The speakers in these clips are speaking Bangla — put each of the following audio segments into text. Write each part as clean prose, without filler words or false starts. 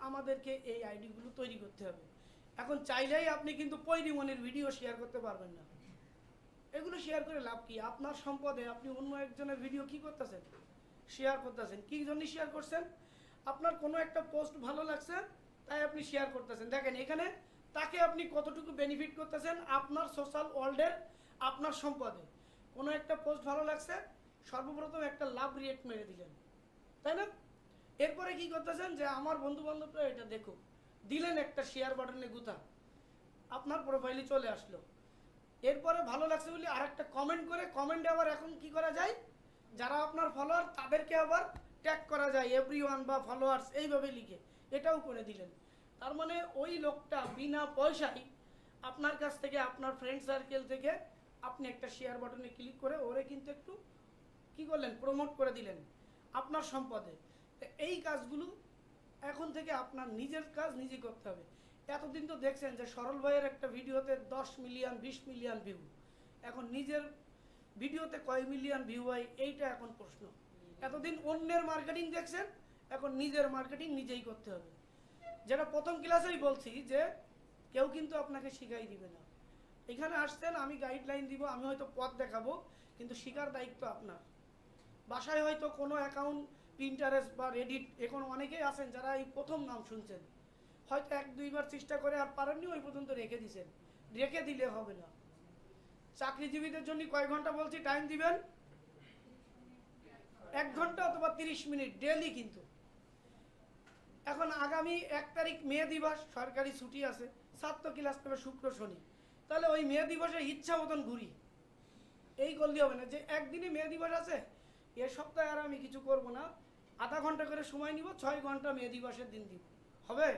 আমাদেরকে এই আইডিগুলো তৈরি করতে হবে। এখন চাইলেই আপনি কিন্তু পরিমণের ভিডিও শেয়ার করতে পারবেন না। এগুলো শেয়ার করে লাভ কি? আপনার সম্পদে আপনি অন্য একজনের ভিডিও কি করতেছেন? শেয়ার করতেছেন। কী জন্য শেয়ার করছেন? আপনার কোনো একটা পোস্ট ভালো লাগছে তাই আপনি শেয়ার করতেছেন। দেখেন এখানে তাকে আপনি কতটুকু বেনিফিট করতেছেন আপনার সোশ্যাল ওয়ার্ল্ডের, আপনার সম্পদে। কোনো একটা পোস্ট ভালো লাগছে, সর্বপ্রথম একটা লাভ রিয়েক্ট মেরে দিলেন, তাই না? এরপরে কি করতেছেন যে আমার বন্ধু বান্ধবরা এটা দেখো, দিলেন একটা শেয়ার বাটনে গুতা, আপনার প্রোফাইলে চলে আসলো। এরপরে ভালো লাগছে বলে আর একটা কমেন্ট করে, কমেন্টে আবার এখন কি করা যায়, যারা আপনার ফলোয়ার তাদেরকে আবার ট্যাগ করা যায়, এভরিওয়ান বা ফলোয়ার্স এইভাবে লিখে, এটাও করে দিলেন। তার মানে ওই লোকটা বিনা পয়সায় আপনার কাছ থেকে, আপনার ফ্রেন্ড সার্কেল থেকে আপনি একটা শেয়ার বাটনে ক্লিক করে ওরে কিন্তু একটু কি করলেন, প্রমোট করে দিলেন আপনার সম্পদে। এই কাজগুলো এখন থেকে আপনার নিজের কাজ নিজে করতে হবে। এতদিন তো দেখছেন যে সরল ভাইয়ের একটা ভিডিওতে 10 মিলিয়ন 20 মিলিয়ন ভিউ, এখন নিজের ভিডিওতে কয় মিলিয়ন ভিউ হয় এইটা এখন প্রশ্ন। এতদিন অন্যের মার্কেটিং দেখছেন, এখন নিজের মার্কেটিং নিজেই করতে হবে। যেটা প্রথম ক্লাসেই বলছি যে কেউ কিন্তু আপনাকে শিখাই দিবে না। এখানে আসছেন, আমি গাইডলাইন দিব, আমি হয়তো পথ দেখাবো, কিন্তু শেখার দায়িত্ব আপনার। বাসায় হয়তো কোনো অ্যাকাউন্ট, পিন্টারেস্ট বা রেডিট, এখন অনেকেই আছেন যারা এই প্রথম নাম শুনছেন, হয়তো 1-2 বার চেষ্টা করে আর পারেননি, ওই পর্যন্ত রেখে দিয়েছেন। রেখে দিলে হবে না। চাকরিজীবীদের জন্য কয় ঘন্টা বলছি টাইম দিবেন? 1 ঘন্টা অথবা 30 মিনিট ডেলি। কিন্তু এখন আগামী 1 তারিখ মে দিবস, সরকারি ছুটি আছে, ছাত্র ক্লাস করবে শুক্র শনি, তাহলে ওই মে দিবসে ইচ্ছা মতন ঘুরি, এই করলে হবে না যে একদিনই মে দিবস আছে, এ সপ্তাহে আর আমি কিছু করব না, আধা ঘন্টা করে সময় নিব, 6 ঘন্টা মে দিবসের দিন দিব। হবে?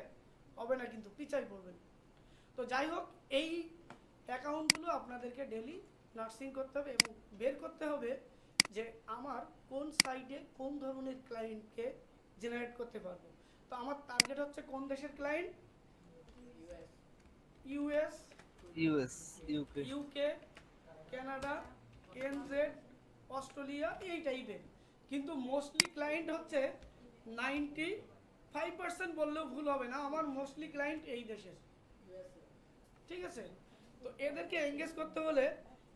হবে না, কিন্তু পিছাই পড়বেন। তো যাই হোক, এই অ্যাকাউন্টগুলো আপনাদেরকে ডেলি নার্সিং করতে হবে এবং বের করতে হবে যে আমার কোন সাইডে কোন ধরনের ক্লায়েন্টকে জেনারেট করতে পারবো। তো আমার টার্গেট হচ্ছে কোন দেশের client? US, UK, Canada, NZ, Australia, এই টাইপের। কিন্তু মোস্টলি ক্লায়েন্ট হচ্ছে 95% বললেও ভুল হবে না, আমার মোস্টলি ক্লায়েন্ট এই দেশের। ঠিক আছে? তো এদেরকে এঙ্গেজ করতে হলে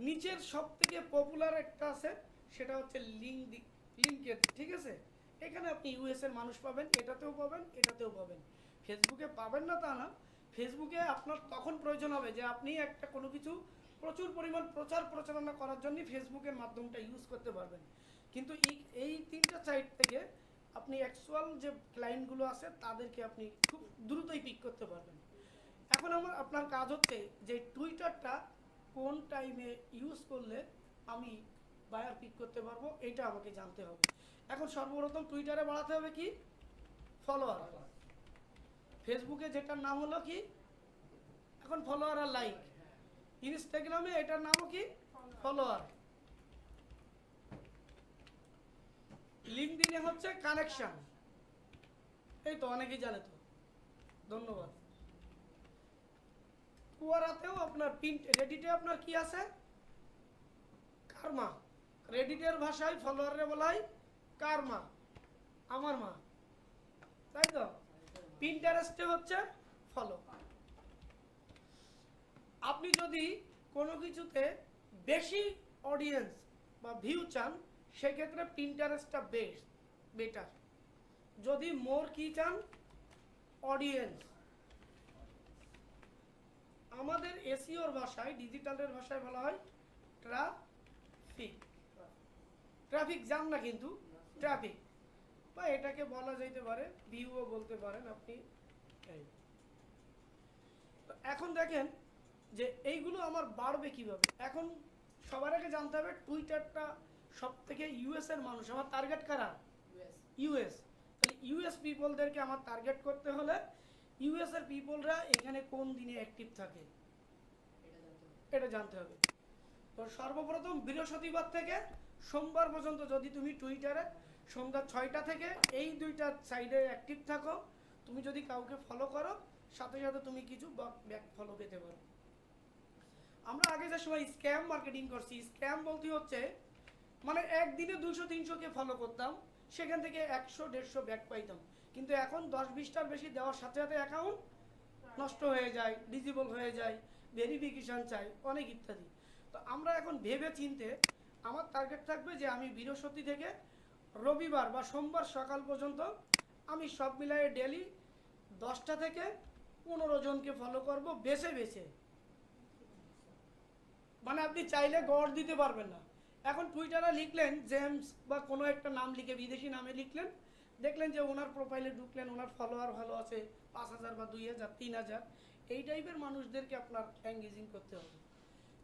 নিচের সব থেকে পপুলার একটা আছে, সেটা হচ্ছে লিঙ্কড। ঠিক আছে? এখানে আপনি ইউএস এর মানুষ পাবেন, এটাতেও পাবেন, এটাতেও পাবেন। ফেসবুকে পাবেন না তা না, ফেসবুকে আপনার তখন প্রয়োজন হবে যে আপনি একটা কোনো কিছু প্রচুর পরিমাণ প্রচার প্রচারণা করার জন্য ফেসবুকের মাধ্যমটা ইউজ করতে পারবেন। কিন্তু এই 3টা সাইট থেকে আপনি অ্যাকচুয়াল যে ক্লায়েন্টগুলো আছে তাদেরকে আপনি খুব দ্রুতই পিক করতে পারবেন। এখন আপনার কাজ হচ্ছে যে টুইটারটা কোন টাইমে ইউজ করলে আমি বায়ার পিক করতে পারবো, এটা আমাকে জানতে হবে। এখন সর্বপ্রথম টুইটারে বাড়াতে হবে কি? ফলোয়ার। ফেসবুকে যেটার নাম হলো কি এখন ফলোয়ার আর লাইক। ইনস্টাগ্রামে এটার নামও কি? ফলোয়ার। লিঙ্কডইনে হচ্ছে কানেকশন। এই তো অনেকেই জানে তো, ধন্যবাদ। কুয়ারাতেও আপনার রেডিটে আপনার কি আছে? কারমা। রেডিটের ভাষায় ফলোয়ারে বলা হয় কারমা, আমার মা, তাই তো? পিন্টারেস্টে হচ্ছে ফলো। আপনি যদি কোনো কিছুতে বেশি অডিয়েন্স বা ভিউ চান, সেক্ষেত্রে পিন্টারেস্টটা বেটার। যদি মোর কি চান? অডিয়েন্স। আমাদের এসইওর ভাষায়, ডিজিটালের ভাষায় বলা হয় ট্রাফিক। ট্রাফিক জ্যাম না, কিন্তু ট্রাফিক, বা এটাকে বলা যেতে পারে ভিউও বলতে পারেন আপনি। এখন দেখেন যে এইগুলো আমার বাড়বে কিভাবে। এখন সবার আগে জানতে হবে টুইটারটা সব থেকে ইউএস এর মানুষ, আমার টার্গেট কারা? ইউএস। তাহলে ইউএস পিপলদেরকে আমার টার্গেট করতে হলে ইউএস এর পিপলরা এখানে কোন দিনে অ্যাক্টিভ থাকে এটা জানতে হবে। তো সর্বপ্রথম বৃহস্পতিবার থেকে সোমবার পর্যন্ত যদি তুমি টুইটারে সন্ধ্যা 6টা থেকে এই 2টা সাইডে অ্যাক্টিভ থাকো, তুমি যদি কাউকে ফলো করো, সাথে সাথে তুমি কিছু ব্যাক ফলো পেতে পারো। আমরা আগে যে সময় স্ক্যাম মার্কেটিং করছি, স্ক্যাম বলতে হচ্ছে মানে একদিনে 200-300 কে ফলো করতাম, সেখান থেকে 100-150 ব্যাক পাইতাম। কিন্তু এখন 10-20টার বেশি দেওয়ার সাথে সাথে অ্যাকাউন্ট নষ্ট হয়ে যায়, ডিজেবল হয়ে যায়, ভেরিফিকেশান চাই, অনেক ইত্যাদি। তো আমরা এখন ভেবে চিনতে আমার টার্গেট থাকবে যে আমি বৃহস্পতি থেকে রবিবার বা সোমবার সকাল পর্যন্ত আমি সব মিলাই ডেলি 10টা থেকে 15 জনকে ফলো করব বেছে বেছে। মানে আপনি চাইলে গড় দিতে পারবেন না। এখন টুইটারে লিখলেন জেমস বা কোনো একটা নাম লিখে বিদেশি নামে লিখলেন, দেখলেন যে ওনার প্রোফাইলে ঢুকলেন, ওনার ফলোয়ার ভালো আছে 5000 বা 2000 3000, এই টাইপের মানুষদেরকে আপনার এঙ্গেজিং করতে হবে।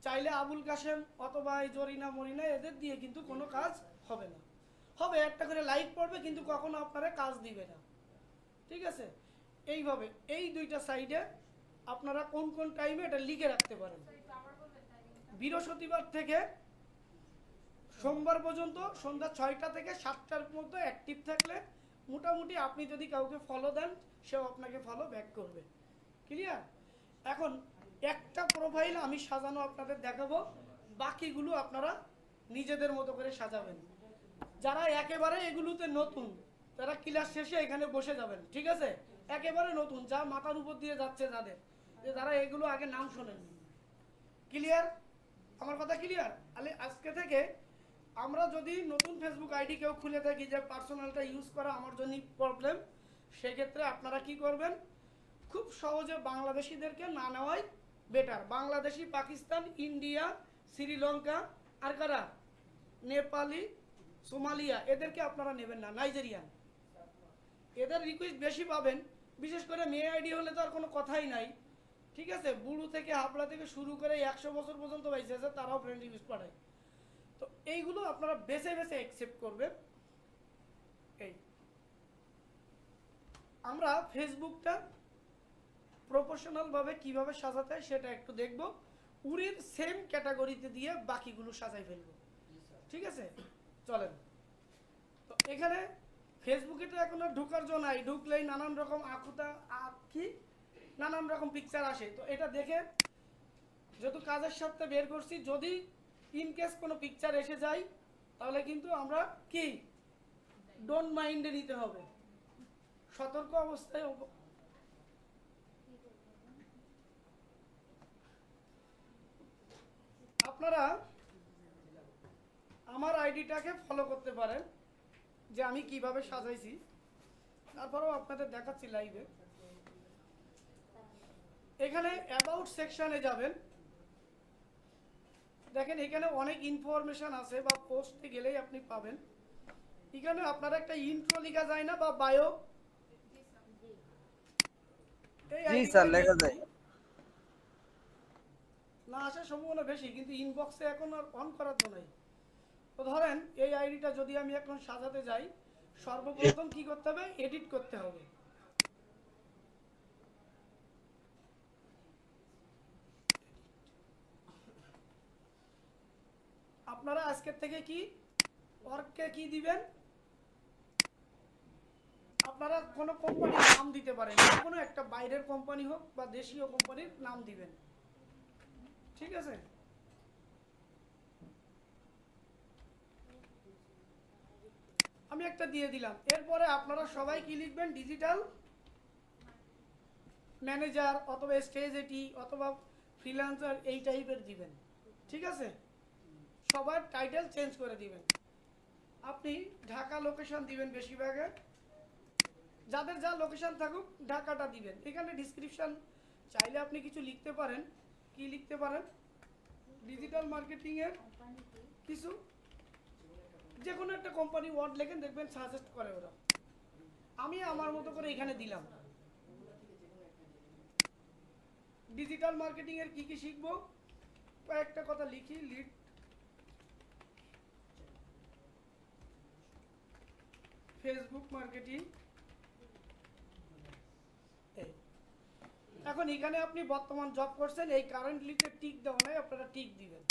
চাইলে আবুল কাশেম অথবা এই জরিনা মরিনা এদের দিয়ে কিন্তু কোনো কাজ হবে না। হবে একটা করে লাইক পড়বে কিন্তু কখনো আপনারা কাজ দিবে না। ঠিক আছে, এইভাবে এই দুইটা সাইডে আপনারা কোন কোন টাইমে এটা লিখে রাখতে পারেন। বৃহস্পতিবার থেকে সোমবার পর্যন্ত সন্ধ্যা 6টা থেকে 7টার মধ্যে অ্যাক্টিভ থাকলে মোটামুটি আপনি যদি কাউকে ফলো দেন সেও আপনাকে ফলো ব্যাক করবে। ক্লিয়ার? এখন একটা প্রোফাইল আমি সাজানো আপনাদের দেখাবো, বাকিগুলো আপনারা নিজেদের মতো করে সাজাবেন। যারা একেবারে এগুলোতে নতুন তারা ক্লাস শেষে এখানে বসে যাবেন। ঠিক আছে, একেবারে নতুন যা মাথার উপর দিয়ে যাচ্ছে যাদের, যে যারা এগুলো আগে নাম শোনেননি। ক্লিয়ার? আমার কথা ক্লিয়ার? তাহলে আজকে থেকে আমরা যদি নতুন ফেসবুক আইডি কেউ খুলে থাকি যে পার্সোনালটা ইউজ করা আমার জন্যই প্রবলেম, সেক্ষেত্রে আপনারা কি করবেন, খুব সহজে বাংলাদেশিদেরকে না নেওয়াই বেটার। বাংলাদেশি, পাকিস্তান, ইন্ডিয়া, শ্রীলঙ্কা আর কারা, নেপালি, সোমালিয়া, এদেরকে আপনারা নেবেন না, নাইজেরিয়ান, এদের রিকোয়েস্ট বেশি পাবেন। বিশেষ করে মেয়ে আইডি হলে তো আর কোনো কথাই নাই। ঠিক আছে, বুড়ো থেকে হাবড়া থেকে শুরু করে 100 বছর পর্যন্ত বাইসে আছে, তারাও ফ্রেন্ড রিকোয়েস্ট পাঠায়। তো এইগুলো আপনারা বেছে বেছে অ্যাকসেপ্ট করবেন। এই আমরা ফেসবুকটা প্রফেশনালভাবে কিভাবে সাজাতে হয় সেটা একটু দেখব, উড়ির সেম ক্যাটাগরিতে দিয়ে বাকিগুলো সাজাই ফেলবো। ঠিক আছে, চলেন। তো এখানে ফেসবুকে তো এখন আর ঢোকার জন্য নাই, ঢুকলেই নানান রকম কি নানান রকম পিকচার আসে। তো এটা দেখে যেহেতু কাজের সাথে বের করছি, যদি ইনকেস কোনো পিকচার এসে যায় তাহলে কিন্তু আমরা কি ডোন্ট মাইন্ডে নিতে হবে, সতর্ক অবস্থায়। আপনারা আমার আইডিটাকে ফলো করতে পারেন যে আমি কিভাবে সাজাইছি, তারপরেও আপনাদের দেখাচ্ছি লাইভে। এখানে অ্যাবাউট সেকশনে যাবেন, দেখেন এখানে অনেক ইনফরমেশন আছে বা পোস্টে গেলেই আপনি পাবেন। এখানে আপনার একটা ইন্ট্রো লেখা যায় না বা বায়ো, এই স্যার লেখা যায় না, আসার সম্ভাবনা বেশি, কিন্তু ইনবক্সে এখন আর অন করার তো নাই। তো ধরেন এই আইডিটা যদি আমি এখন সাজাতে যাই, সর্বপ্রথম কি করতে হবে, এডিট করতে হবে। আপনারা আজকের থেকে কি ওয়ার্ককে কি দিবেন, আপনারা কোনো কোম্পানির নাম দিতে পারেন, কোনো একটা বাইরের কোম্পানি হোক বা দেশীয় কোম্পানির নাম দিবেন। ঠিক আছে, আমি একটা দিয়ে দিলাম। এরপরে আপনারা সবাই কি লিখবেন, ডিজিটাল ম্যানেজার অথবা স্টেজ এটি অথবা ফ্রিল্যান্সার এই টাইপের দিবেন। ঠিক আছে, সবার টাইটেল চেঞ্জ করে দিবেন। আপনি ঢাকা লোকেশন দিবেন, বেশিরভাগে যাদের যা লোকেশন থাকুক ঢাকাটা দিবেন। এখানে ডিসক্রিপশন চাইলে আপনি কিছু লিখতে পারেন। কি লিখতে পারেন, ডিজিটাল মার্কেটিংয়ের কিছু যে কোনো একটা কোম্পানি ওয়ার্ড লেখেন, দেখবেন সাজেস্ট করে ওরা। আমি আমার মতো করে এখানে দিলাম ডিজিটাল মার্কেটিংয়ের কি কি শিখবো, কয়েকটা কথা লিখি। Lead Facebook marketing. এখন এখানে আপনি বর্তমান জব করছেন, এই কারেন্টলিতে টিক দেওয়া নাই, আপনারা টিক দিবেন।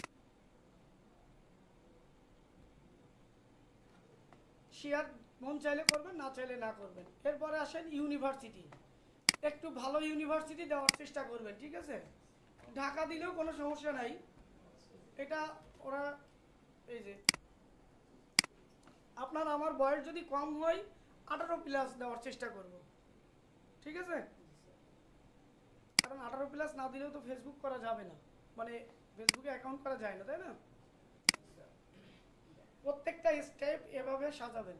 শেয়ার মন চাইলে করবেন, না চাইলে না করবেন। এরপরে আসেন ইউনিভার্সিটি, একটু ভালো ইউনিভার্সিটি দেওয়ার চেষ্টা করবেন। ঠিক আছে, ঢাকা দিলেও কোনো সমস্যা নাই, এটা ওরা এই যে আপনার আমার বয়স যদি কম হয় 18+ দেওয়ার চেষ্টা করব, ঠিক আছে? কারণ 18+ না দিলেও তো ফেসবুক করা যাবে না, মানে ফেসবুকে অ্যাকাউন্ট করা যায় না, তাই না? প্রত্যেকটা স্টেপ এভাবে সাজাবেন।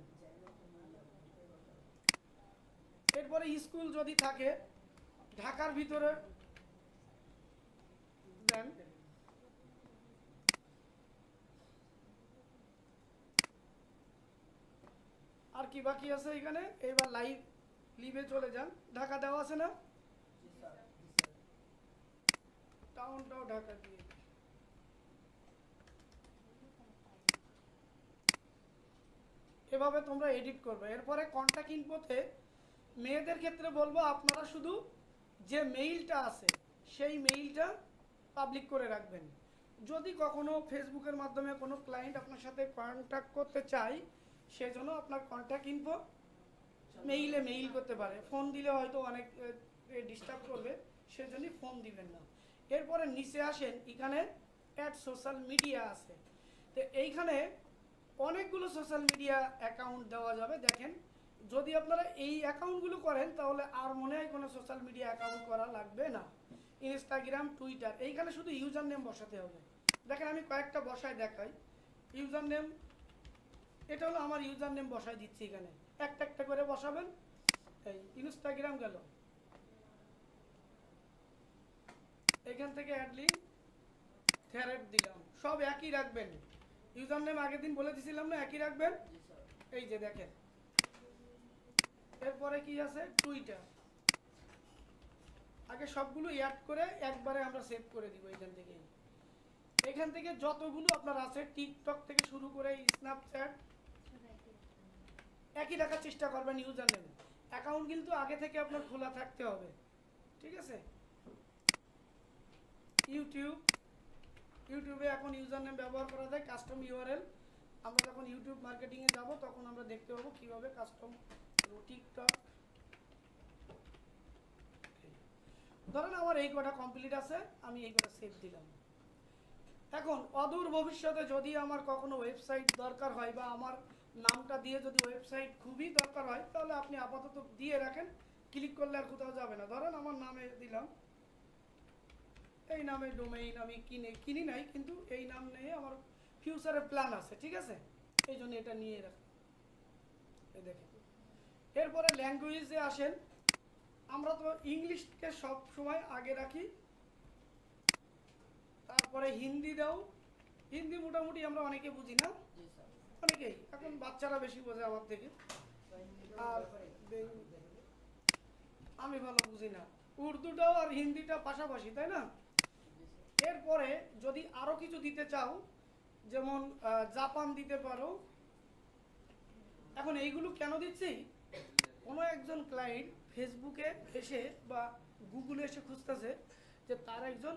এরপরে স্কুল যদি থাকে ঢাকার ভিতরে দেন। আর কি বাকি আছে এখানে? এবার লিভে চলে যান। ঢাকা দেওয়া আছে না? টাউনটাও ঢাকা দিয়ে এভাবে তোমরা এডিট করবে। এরপরে কন্টাক্ট ইনফোতে মেয়েদের ক্ষেত্রে বলবো আপনারা শুধু যে মেইলটা আছে সেই মেইলটা পাবলিক করে রাখবেন। যদি কখনো ফেসবুকের মাধ্যমে কোনো ক্লায়েন্ট আপনার সাথে কন্ট্যাক্ট করতে চায়, সেজন্য আপনার কন্ট্যাক্ট ইনফো মেইলে মেইল করতে পারে। ফোন দিলে হয়তো অনেক ডিস্টার্ব করবে, সেজন্যই ফোন দিবেন না। এরপরে নিচে আসেন, এখানে অ্যাড সোশ্যাল মিডিয়া আছে। তো এইখানে অনেকগুলো সোশ্যাল মিডিয়া অ্যাকাউন্ট দেওয়া যাবে। দেখেন, যদি আপনারা এই অ্যাকাউন্টগুলো করেন তাহলে আর মনে হয় কোনো সোশ্যাল মিডিয়া অ্যাকাউন্ট করা লাগবে না। ইনস্টাগ্রাম, টুইটার, এইখানে শুধু ইউজার নেম বসাতে হবে। দেখেন আমি কয়েকটা বসায় দেখাই। ইউজার নেম, এটা হলো আমার ইউজার নেম বসায় দিচ্ছি। এখানে একটা একটা করে বসাবেন। এই ইনস্টাগ্রাম গেল, এখান থেকে অ্যাড লিঙ্ক থ্রেড দিলাম, সব একই রাখবেন। ইউজার নেম আগের দিন বলে দিয়েছিলাম না, একই রাখবেন। এই যে দেখেন, এরপরে কি আছে? টুইটার। আগে সবগুলো অ্যাড করে একবারে আমরা সেভ করে দিব। এখান থেকে যতগুলো আপনার আছে, টিকটক থেকে শুরু করে স্ন্যাপচ্যাট, একই রাখার চেষ্টা করবেন ইউজার নেম। অ্যাকাউন্ট কিন্তু আগে থেকে আপনার খোলা থাকতে হবে, ঠিক আছে? ইউটিউবে এখন ইউজার নেম ব্যবহার করা যায় কাস্টম ইউআরএল। আমরা যখন ইউটিউব মার্কেটিংয়ে যাব তখন আমরা দেখতে পাবো কীভাবে কাস্টম। টিকটক, ধরেন আমার এই কটা কমপ্লিট আছে, আমি এই কটা সেভ দিলাম। এখন অদূর ভবিষ্যতে যদি আমার কখনো ওয়েবসাইট দরকার হয় বা আমার নামটা দিয়ে যদি ওয়েবসাইট খুবই দরকার হয়, তাহলে আপনি আপাতত দিয়ে রাখেন, ক্লিক করলে আর কোথাও যাবে না। ধরেন আমার নামে দিলাম, এই নামে ডোমেইন আমি কিনি নাই, কিন্তু এই নাম নিয়ে আমার ফিউচারের প্ল্যান আছে, ঠিক আছে? এই জন্য এটা নিয়ে রাখেন। এই দেখেন, এরপরে ল্যাঙ্গুয়েজে আসেন। আমরা তো ইংলিশকে সব সময় আগে রাখি, তারপরে হিন্দি দাও। হিন্দি মোটামুটি আমরা অনেকে বুঝি না, অনেকেই এখন বাচ্চারা বেশি বোঝে আমার থেকে, আর আমি ভালো বুঝি না। উর্দুটাও আর হিন্দিটা পাশাপাশি, তাই না? এরপরে যদি আরো কিছু দিতে চাও, যেমন জাপান দিতে পারো। এখন এইগুলো কেন দিচ্ছি? কোনো একজন ক্লায়েন্ট ফেসবুকে এসে বা গুগলে এসে খুঁজতেছে যে তার একজন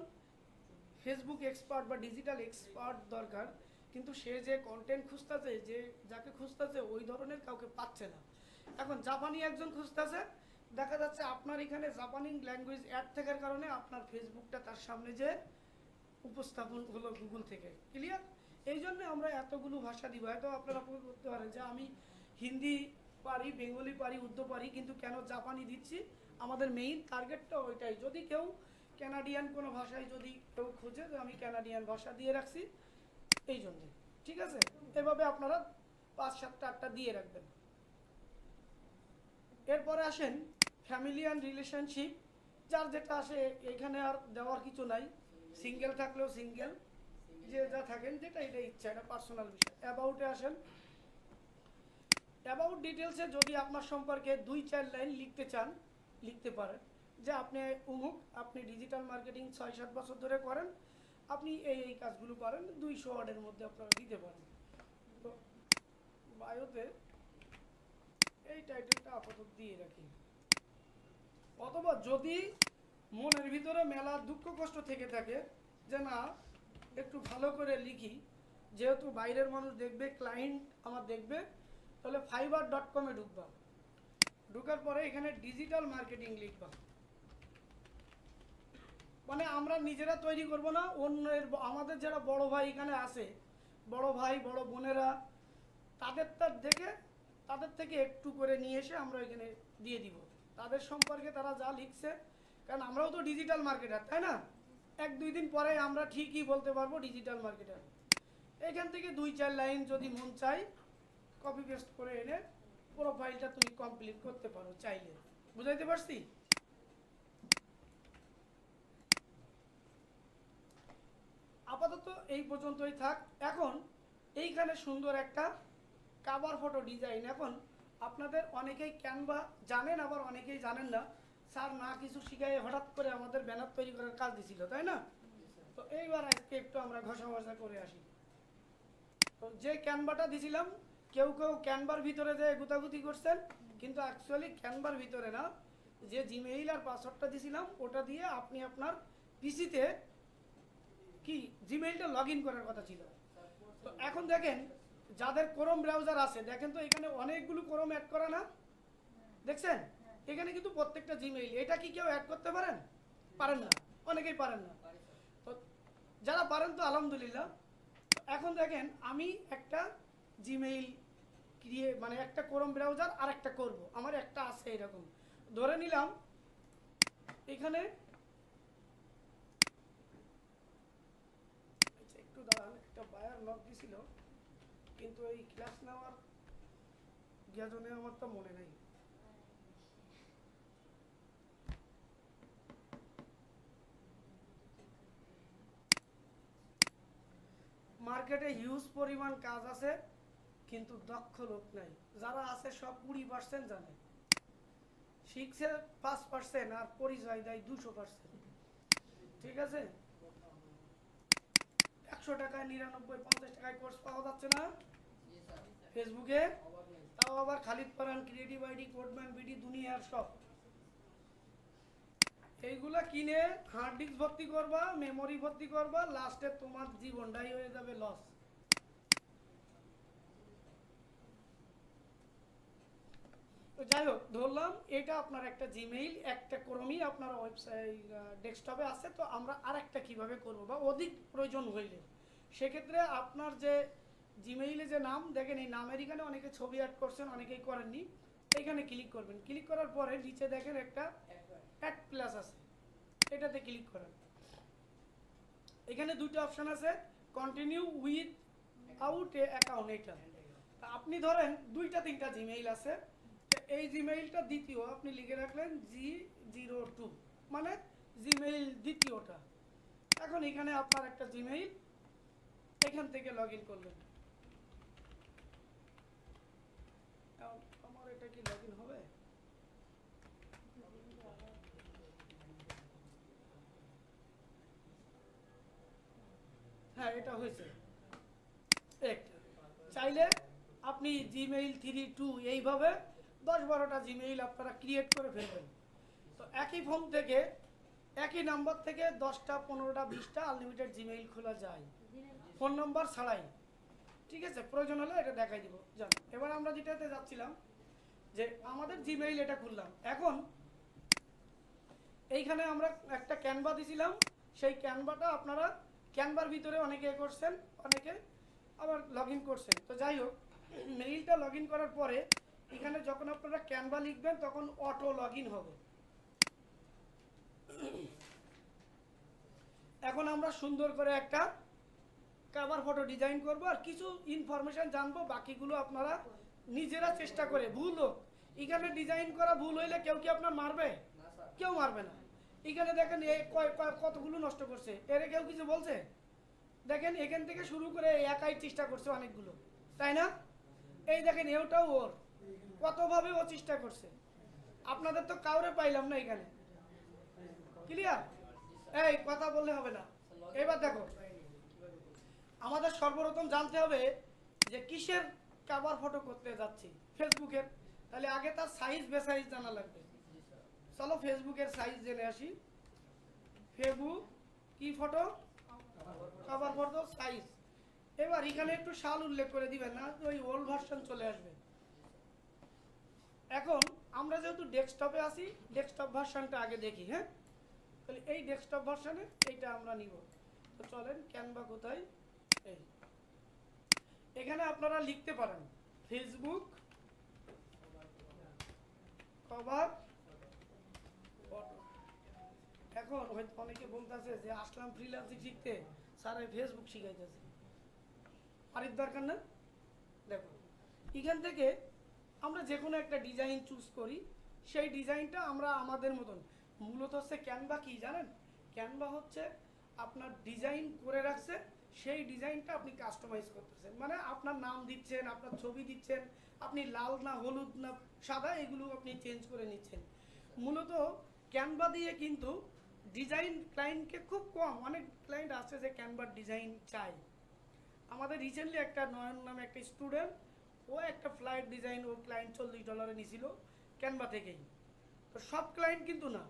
ফেসবুক এক্সপার্ট বা ডিজিটাল এক্সপার্ট দরকার, কিন্তু সে যে কন্টেন্ট খুঁজতেছে, যে যাকে খুঁজতেছে ওই ধরনের কাউকে পাচ্ছে না। এখন জাপানি একজন খুঁজতেছে, দেখা যাচ্ছে আপনার এখানে জাপানি ল্যাঙ্গুয়েজ অ্যাড থাকার কারণে আপনার ফেসবুকটা তার সামনে যে উপস্থাপন হলো গুগল থেকে। ক্লিয়ার? এই জন্য আমরা এতগুলো ভাষা দিব। হয়তো আপনারা করতে পারেন যে আমি হিন্দি পারি, বেঙ্গলি পারি, উর্দু পারি, কিন্তু কেন জাপানি দিচ্ছি? আমাদের মেইন টার্গেটটা ওইটাই। যদি কেউ কানাডিয়ান কোনো ভাষায় যদি কেউ খোঁজে, তো আমি কানাডিয়ান ভাষা দিয়ে রাখছি এই জন্যে, ঠিক আছে? এভাবে আপনারা 5, 7, 8টা দিয়ে রাখবেন। এরপরে আসেন ফ্যামিলি অ্যান্ড রিলেশনশিপ। যার যেটা আসে, এখানে আর দেওয়ার কিছু নাই। সিঙ্গেল থাকলেও সিঙ্গেল, যে যা থাকেন, যেটা এটা ইচ্ছা, এটা পার্সোনাল বিষয়। অ্যাবাউটে আসেন। অ্যাবাউট ডিটেলসে যদি আপনার সম্পর্কে 2-4 লাইন লিখতে চান, লিখতে পারেন যে আপনি উমুক, আপনি ডিজিটাল মার্কেটিং 6-7 বছর ধরে করেন, আপনি এই কাজগুলো পারেন, 200 ওয়ার্ডের মধ্যে আপনারা দিতে পারেন। তো বায়োতে এই টাইটেলটা আপাতত দিয়ে রাখি। অথবা যদি মনের ভিতরে মেলা দুঃখ কষ্ট থেকে থাকে যে না, একটু ভালো করে লিখি, যেহেতু বাইরের মানুষ দেখবে, ক্লায়েন্ট আমার দেখবে, তাহলে fiverr.com-এ ঢুকবা। ঢুকার পরে এখানে ডিজিটাল মার্কেটিং লিখবা। মানে আমরা নিজেরা তৈরি করব না, অন্যের, আমাদের যারা বড় ভাই এখানে আছে, বড় ভাই বড় বোনেরা, তাদেরটা দেখে তাদের থেকে একটু করে নিয়ে এসে আমরা এখানে দিয়ে দিব। তাদের সম্পর্কে তারা যা লিখছে, কারণ আমরাও তো ডিজিটাল মার্কেটার, তাই না? 1-2 দিন পরে আমরা ঠিকই বলতে পারবো ডিজিটাল মার্কেটার। এখান থেকে 2-4 লাইন যদি মন চাই কপি পেস্ট করে এনে প্রোফাইলটা তুমি কমপ্লিট করতে পারো চাইলে। বুঝাইতে পারছি? আপাতত এই পর্যন্তই থাক। এখন এইখানে সুন্দর একটা কাভার ফটো ডিজাইন। এখন আপনাদের অনেকেই ক্যানভা জানেন, আবার অনেকেই জানেন না। স্যার না কিছু শিখাই হঠাৎ করে আমাদের ব্যানার তৈরি করার কাজ দিছিল, তাই না? তো এইবার আজকে একটু আমরা ঘষা ঘষা করে আসি। তো যে ক্যানভাটা দিছিলাম, কেউ কেউ ক্যানভার ভিতরে যে গুতাগুতি করছেন, কিন্তু অ্যাকচুয়ালি ক্যানভার ভিতরে না, যে জিমেইল আর পাসওয়ার্ডটা দিছিলাম ওটা দিয়ে আপনি আপনার পিসিতে কি জিমেইলটা লগ ইন করার কথা ছিল। তো এখন দেখেন যাদের ক্রোম ব্রাউজার আছে, দেখেন তো এখানে অনেকগুলো ক্রোম অ্যাড করা না, দেখছেন? এখানে কিন্তু প্রত্যেকটা জিমেইল, এটা কি কেউ অ্যাড করতে পারেন? পারেন না, অনেকেই পারেন না। তো যারা পারেন তো আলহামদুলিল্লাহ। এখন দেখেন আমি একটা জিমেইল মানে একটা ক্রোম ব্রাউজার আর একটা করব, আমার একটা আছে এরকম ধরে নিলাম। এখানে একটু দাঁড়ান, একটা বায়ার লক দিছিল, কিন্তু এই ক্লাস নেওয়ার জ্ঞাজনে আমার তো মনে নেই। মার্কেটে হিউজ পরিমাণ কাজ আছে, কিন্তু দক্ষ লোক নাই। যারা আছে সব 20% জানে, শিখছে 5% আর পরিচয় দেয় 200%। ঠিক আছে? 100 টাকায় 99-50 টাকায় কোর্স পাওয়া যাচ্ছে না ফেসবুকে, তাও আবার Khalid Paran, creative ID, Codeman BD, দুনিয়ার সব। এইগুলা কিনে হার্ড ডিস্ক ভর্তি করবা, মেমোরি ভর্তি করবা, লাস্টে তোমার জীবনটাই হয়ে যাবে লস। তো যাই হোক, ধরলাম এটা আপনার একটা জিমেইল, একটা ক্রমই আপনার ওয়েবসাইট ডেস্কটপে আছে। তো আমরা আরেকটা কিভাবে করব, বা অধিক প্রয়োজন হইলে সেক্ষেত্রে আপনার যে জিমেইলে যে নাম দেখেন, এই নামের এখানে অনেকে ছবি অ্যাড করছেন, অনেকেই করেননি। এইখানে ক্লিক করবেন, ক্লিক করার পরে নিচে দেখেন একটা অ্যাড প্লাস আছে, এটাতে ক্লিক করেন। এখানে দুটো অপশন আছে, continue with out A account. এটা আপনি ধরেন 2-3টা জিমেইল আছে, এই জিমেইলটা দ্বিতীয় আপনি লিখে রাখলেন G02, মানে জিমেইল দ্বিতীয়টা। এখন এখানে আপনার একটা জিমেইল, এখান থেকে লগ ইন করলেন। আমার এটা কি লগ ইন হবে? হ্যাঁ, এটা হয়েছে একটা। চাইলে আপনি জিমেইল 32 এইভাবে 10-12টা জিমেইল আপনারা ক্রিয়েট করে ফেলবেন। তো একই ফোন থেকে একই নাম্বার থেকে 10টা 15টা 20টা আনলিমিটেড জিমেইল খোলা যায়, ফোন নাম্বার ছাড়াই। ঠিক আছে? প্রয়োজন হলে এটা দেখাই দিব। জান, এবার আমরা যেটাতে যাচ্ছিলাম, যে আমাদের জিমেইল এটা খুললাম। এখন এইখানে আমরা একটা ক্যানভা দিছিলাম, সেই ক্যানভাটা আপনারা ক্যানভার ভিতরে অনেকে করছেন, অনেকে আবার লগ ইন করছেন। তো যাই হোক, মেইলটা লগ ইন করার পরে এখানে যখন আপনারা ক্যানভা লিখবেন তখন অটো লগ ইন হবে। এখন আমরা সুন্দর করে একটা কভার ফটো ডিজাইন করব আর কিছু ইনফরমেশন জানবো, বাকিগুলো আপনারা নিজেরা চেষ্টা করে। ভুল হোক, এখানে ডিজাইন করা ভুল হইলে কেউ কি আপনার মারবে? কেউ মারবে না। এখানে দেখেন কতগুলো নষ্ট করছে, এর কেউ কিছু বলছে? দেখেন এখান থেকে শুরু করে একাই চেষ্টা করছে অনেকগুলো, তাই না? এই দেখেন এটাও ওর, কতভাবে ও চেষ্টা করছে। আপনাদের তো কাউরে পাইলাম না এখানে। ক্লিয়ার? এই কথা বললে হবে না। এবার দেখো, আমাদের সর্বপ্রথম জানতে হবে যে কিসের কভার ফটো করতে যাচ্ছি, ফেসবুকের। তাহলে আগে তার সাইজ বেসাইজ জানা লাগবে। চলো ফেসবুকের সাইজ জেনে আসি। ফেসবুক কি ফটো, কভার ফটো সাইজ। এবার এখানে একটু সাল উল্লেখ করে দিবেন না, ওই ওল্ড ভার্সন চলে আসবে। এখন আমরা যেহেতু ডেস্কটপে আছি, ডেস্কটপ ভার্সনটা আগে দেখি। হ্যাঁ, তাহলে এই ডেস্কটপ ভার্সনে এইটা আমরা নিব। তো চলেন, ক্যানভা কোথায়, এই এখানে আপনারা লিখতে পারেন ফেসবুক কভার ফটো। এখন হয়তো অনেকে বলতেছে যে আসলাম ফ্রিল্যান্সিং শিখতে, স্যার ফেসবুক শিখাইতেছে, আরেক দরকার না। দেখো এখান থেকে আমরা যে কোনো একটা ডিজাইন চুজ করি, সেই ডিজাইনটা আমরা আমাদের মতন, মূলত হচ্ছে ক্যানভা কি জানেন, ক্যানভা হচ্ছে আপনার ডিজাইন করে রাখছে, সেই ডিজাইনটা আপনি কাস্টমাইজ করতেছেন, মানে আপনার নাম দিচ্ছেন, আপনার ছবি দিচ্ছেন, আপনি লাল না হলুদ না সাদা এগুলো আপনি চেঞ্জ করে নিচ্ছেন। মূলত ক্যানভা দিয়ে কিন্তু ডিজাইন ক্লায়েন্টকে খুব কম, অনেক ক্লায়েন্ট আছে যে ক্যানভার ডিজাইন চাই। আমাদের রিসেন্টলি একটা নয়ন নামে একটা স্টুডেন্ট, ও একটা ফ্লাইট ডিজাইন ও ক্লায়েন্ট $40 নিছিল ক্যানভা থেকেই। তো সব ক্লায়েন্ট কিন্তু না,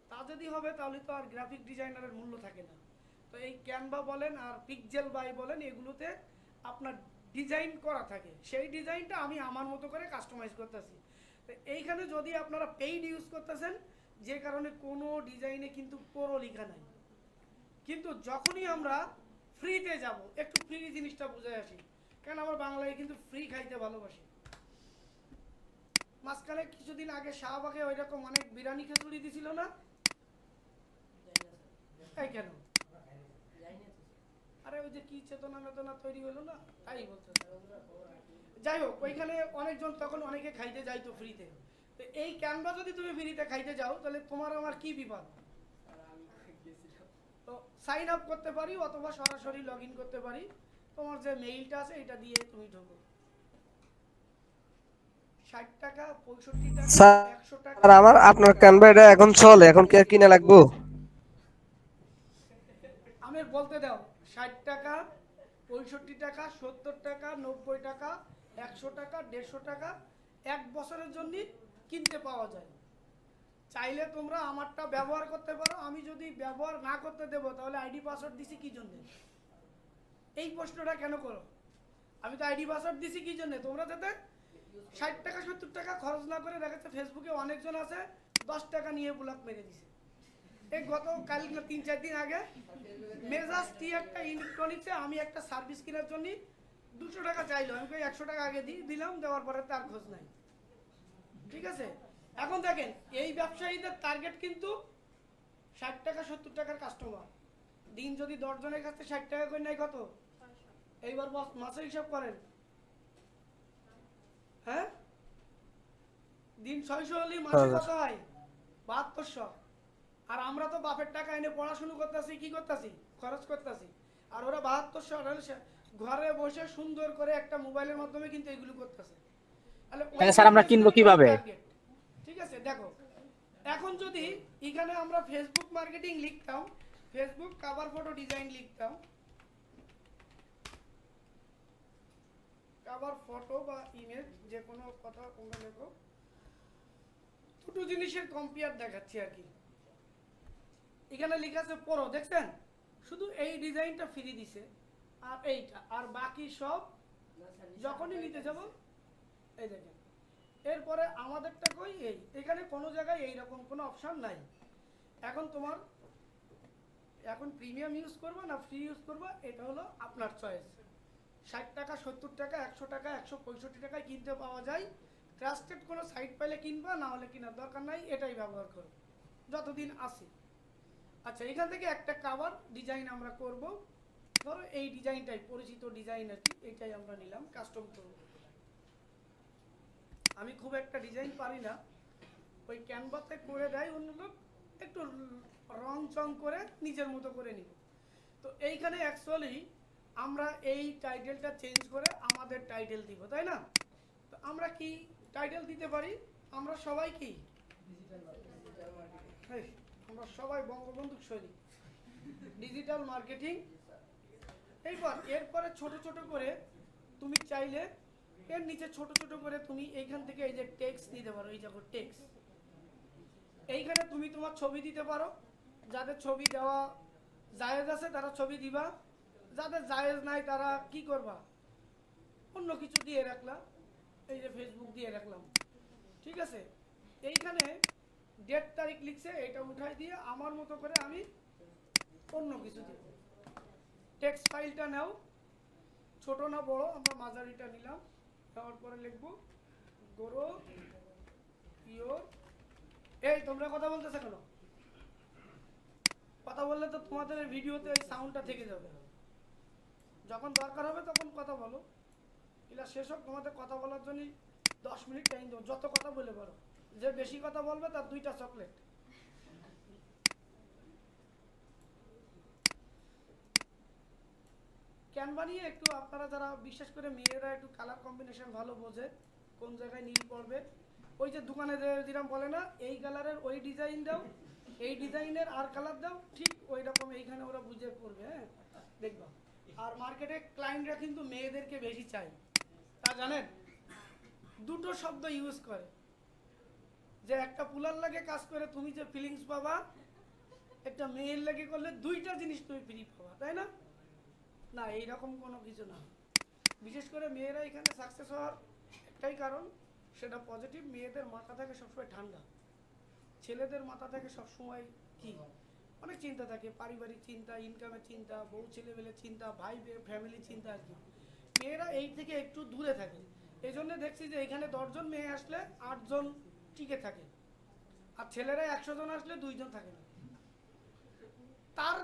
তা যদি হবে তাহলে তো আর গ্রাফিক ডিজাইনারের মূল্য থাকে না। তো এই ক্যানভা বলেন আর পিক্সেল বাই বলেন, এগুলোতে আপনার ডিজাইন করা থাকে, সেই ডিজাইনটা আমি আমার মতো করে কাস্টমাইজ করতেছি। তো এইখানে যদি আপনারা পেইড ইউজ করতেছেন, যে কারণে কোনো ডিজাইনে কিন্তু পুরো লেখা নাই, কিন্তু যখনই আমরা ফ্রিতে যাব, একটু ফ্রি জিনিসটা বুঝে আসি, কারণ আমার বাংলায় কিন্তু ফ্রি খাইতে ভালোবাসি। মাঝখানে কিছুদিন আগে শাহবাগে ওই রকম অনেক বিরিয়ানি খিচুড়ি দিছিল না, তাই কেন? আরে ওই যে কি চেতনা মেতনা তৈরি হলো না, তাই বলতে। যাই হোক, ওইখানে অনেকজন তখন অনেকে খাইতে যাইতো ফ্রিতে। তো এই ক্যানভা যদি তুমি ফ্রিতে খাইতে যাও, তাহলে তোমার আমার কি বিপদ? তো সাইন আপ করতে পারি অথবা সরাসরি লগ ইন করতে পারি, তোমার যে মেইলটা আছে এটা দিয়ে তুমি ঢোকো। 60 টাকা, 65 টাকা, 100 টাকা। স্যার আমার আপনার ক্যানভা এটা এখন চলে, এখন কি আর কিনা লাগবো? আমি বলতে দাও, 60 টাকা, 65 টাকা, 70 টাকা, 90 টাকা, 100 টাকা, 150 টাকা, 1 বছরের জন্য কিনতে পাওয়া যায়। চাইলে তোমরা আমারটা ব্যবহার করতে পারো, আমি যদি ব্যবহার না করতে দেবো তাহলে আইডি পাসওয়ার্ড দিছি কি জন্য? এই প্রশ্নটা কেন করো? আমি তো আইডি পাসওয়ার্ড দিছি কি জন্য? তোমরা যাতে 60 টাকা 70 টাকা খরচ না করে, দেখাচ্ছে ফেসবুকে অনেকজন আছে 10 টাকা নিয়ে ব্লক মেরে দিছে। এই গত কাল 3-4 দিন আগে মেজাজ টি একটা ইলেকট্রনিক্সে আমি একটা সার্ভিস কেনার জন্য 200 টাকা চাইলো, আমি 100 টাকা আগে দিলাম, দেওয়ার পরে তার খোঁজ নাই। ঠিক আছে, এখন দেখেন এই ব্যবসায়ীদের টার্গেট কিন্তু 60 টাকা 70 টাকার কাস্টমার। দিন যদি 10 জনের কাছে 60 টাকা করে নেয়, কত? এইবার মাসে হিসাব করেন। হ্যাঁ, দিন 600 হলেই মাসে কত হয়? 7200। আর আমরা তো বাপের টাকা এনে পড়াশুনো করতেছি, কি করতেছি? খরচ করতেছি। আর ওরা 7200 ঘরে বসে সুন্দর করে একটা মোবাইলের মাধ্যমে কিন্তু এগুলো করতেছে। তাহলে স্যার আমরা কিনবো কিভাবে? ঠিক আছে, দেখো এখন যদি এখানে আমরা ফেসবুক মার্কেটিং লিখতাম, ফেসবুক কভার ফটো ডিজাইন লিখতাম, কভার ফটো বা ইমেজ যে কোনো কথা তোমরা লেখো, দুটো জিনিসের কম্পেয়ার দেখাচ্ছি আর কি। এখানে লেখা আছে পড়ো, দেখছেন? শুধু এই ডিজাইনটা ফ্রি দিছে, আর এইটা, আর বাকি সব যখনই নিতে যাব এই দেখেন। এরপরে আমাদেরটা কই, এই এখানে কোনো জায়গায় এইরকম কোনো অপশন নাই। এখন তোমার এখন প্রিমিয়াম ইউজ করবা না ফ্রি ইউজ করবা, এটা হলো আপনার চয়েস। 60 টাকা 70 টাকা 100 টাকা 165 টাকায় কিনতে পাওয়া যায়। ট্রাস্টেড কোনো সাইট পাইলে কিনবা, না হলে কেনার দরকার নাই, এটাই ব্যবহার করো যতদিন আসে। আচ্ছা, এখান থেকে একটা কভার ডিজাইন আমরা করব। ধরো এই ডিজাইনটাই পরিচিত ডিজাইন আর কি, এইটাই আমরা নিলাম, কাস্টম করব। আমি খুব একটা ডিজাইন পারি না, ওই ক্যানভাতে করে দেয় অন্য লোক, একটু রং চং করে নিজের মতো করে নিব। তো এইখানে অ্যাকচুয়ালি আমরা এই টাইটেলটা চেঞ্জ করে আমাদের টাইটেল দিব, তাই না? তো আমরা কি টাইটেল দিতে পারি? আমরা সবাই কি আমরা সবাই বঙ্গবন্ধু সৈনিক, ডিজিটাল মার্কেটিং। এরপরে ছোট ছোট করে তুমি চাইলে এর নিচে ছোট ছোট করে তুমি এইখান থেকে এই যে টেক্সট দিতে পারো, এই দেখো টেক্সট। এইখানে তুমি তোমার ছবি দিতে পারো, যাদের ছবি দেওয়া জায়েজ আছে তারা ছবি দিবা, যাদের জায়েজ নাই তারা কি করবা, অন্য কিছু দিয়ে রাখলাম, এই যে ফেসবুক দিয়ে রাখলাম। ঠিক আছে, এইখানে ডেট তারিখ লিখছে, এটা উঠাই দিয়ে আমার মতো করে আমি অন্য কিছু দিব। টেক্সট ফাইলটা নাও, ছোট না বড়, আমরা মাঝারিটা নিলাম, নেওয়ার পরে লিখবো গ্রো ইয়োর এই তোমরা কথা বলতেছো কেন? কথা বললে তো তোমাদের ভিডিওতে এই সাউন্ডটা থেকে যাবে। যখন দরকার হবে তখন কথা বলো। এটা শেষ হোক, তোমাদের কথা বলার জন্য 10 মিনিট টাইম দেবো, যত কথা বলে পারো। যে বেশি কথা বলবে তার 2টা চকলেট। ক্যানভা নিয়ে একটু আপনারা যারা বিশেষ করে মেয়েরা একটু কালার কম্বিনেশন ভালো বোঝে, কোন জায়গায় নীল পড়বে, ওই যে দোকানে যেরকম বলে না, এই কালারের ওই ডিজাইন দাও, এই ডিজাইনের আর কালার দাও, ঠিক ওই রকম এইখানে ওরা বুঝে করবে। হ্যাঁ, দেখবা। আর মার্কেটে ক্লায়েন্টরা কিন্তু মেয়েদেরকে বেশি চাই, তা জানেন? দুটো শব্দ ইউজ করে, যে একটা পুলার লাগে কাজ করে তুমি যে ফিলিংস পাবা, একটা মেয়ের লাগে করলে 2টা জিনিস তুমি ফ্রি পাবা, তাই না? না, এইরকম কোনো কিছু না। বিশেষ করে মেয়েরা এখানে সাকসেস হওয়ার একটাই কারণ, সেটা পজিটিভ। মেয়েদের মাথা থাকে সবসময় ঠান্ডা, ছেলেদের মাথা থাকে সবসময় কি অনেক চিন্তা থাকে, পারিবারিক চিন্তা, ইনকামের চিন্তা, বউ ছেলেমেয়ের চিন্তা, ভাই ফ্যামিলি চিন্তা আর কি। মেয়েরা এই থেকে একটু দূরে থাকে। এই জন্য দেখছি যে এখানে 10 জন মেয়ে আসলে 8 জন টিকে থাকে, আর ছেলেরা 100 জন আসলে 2 জন থাকে না। তার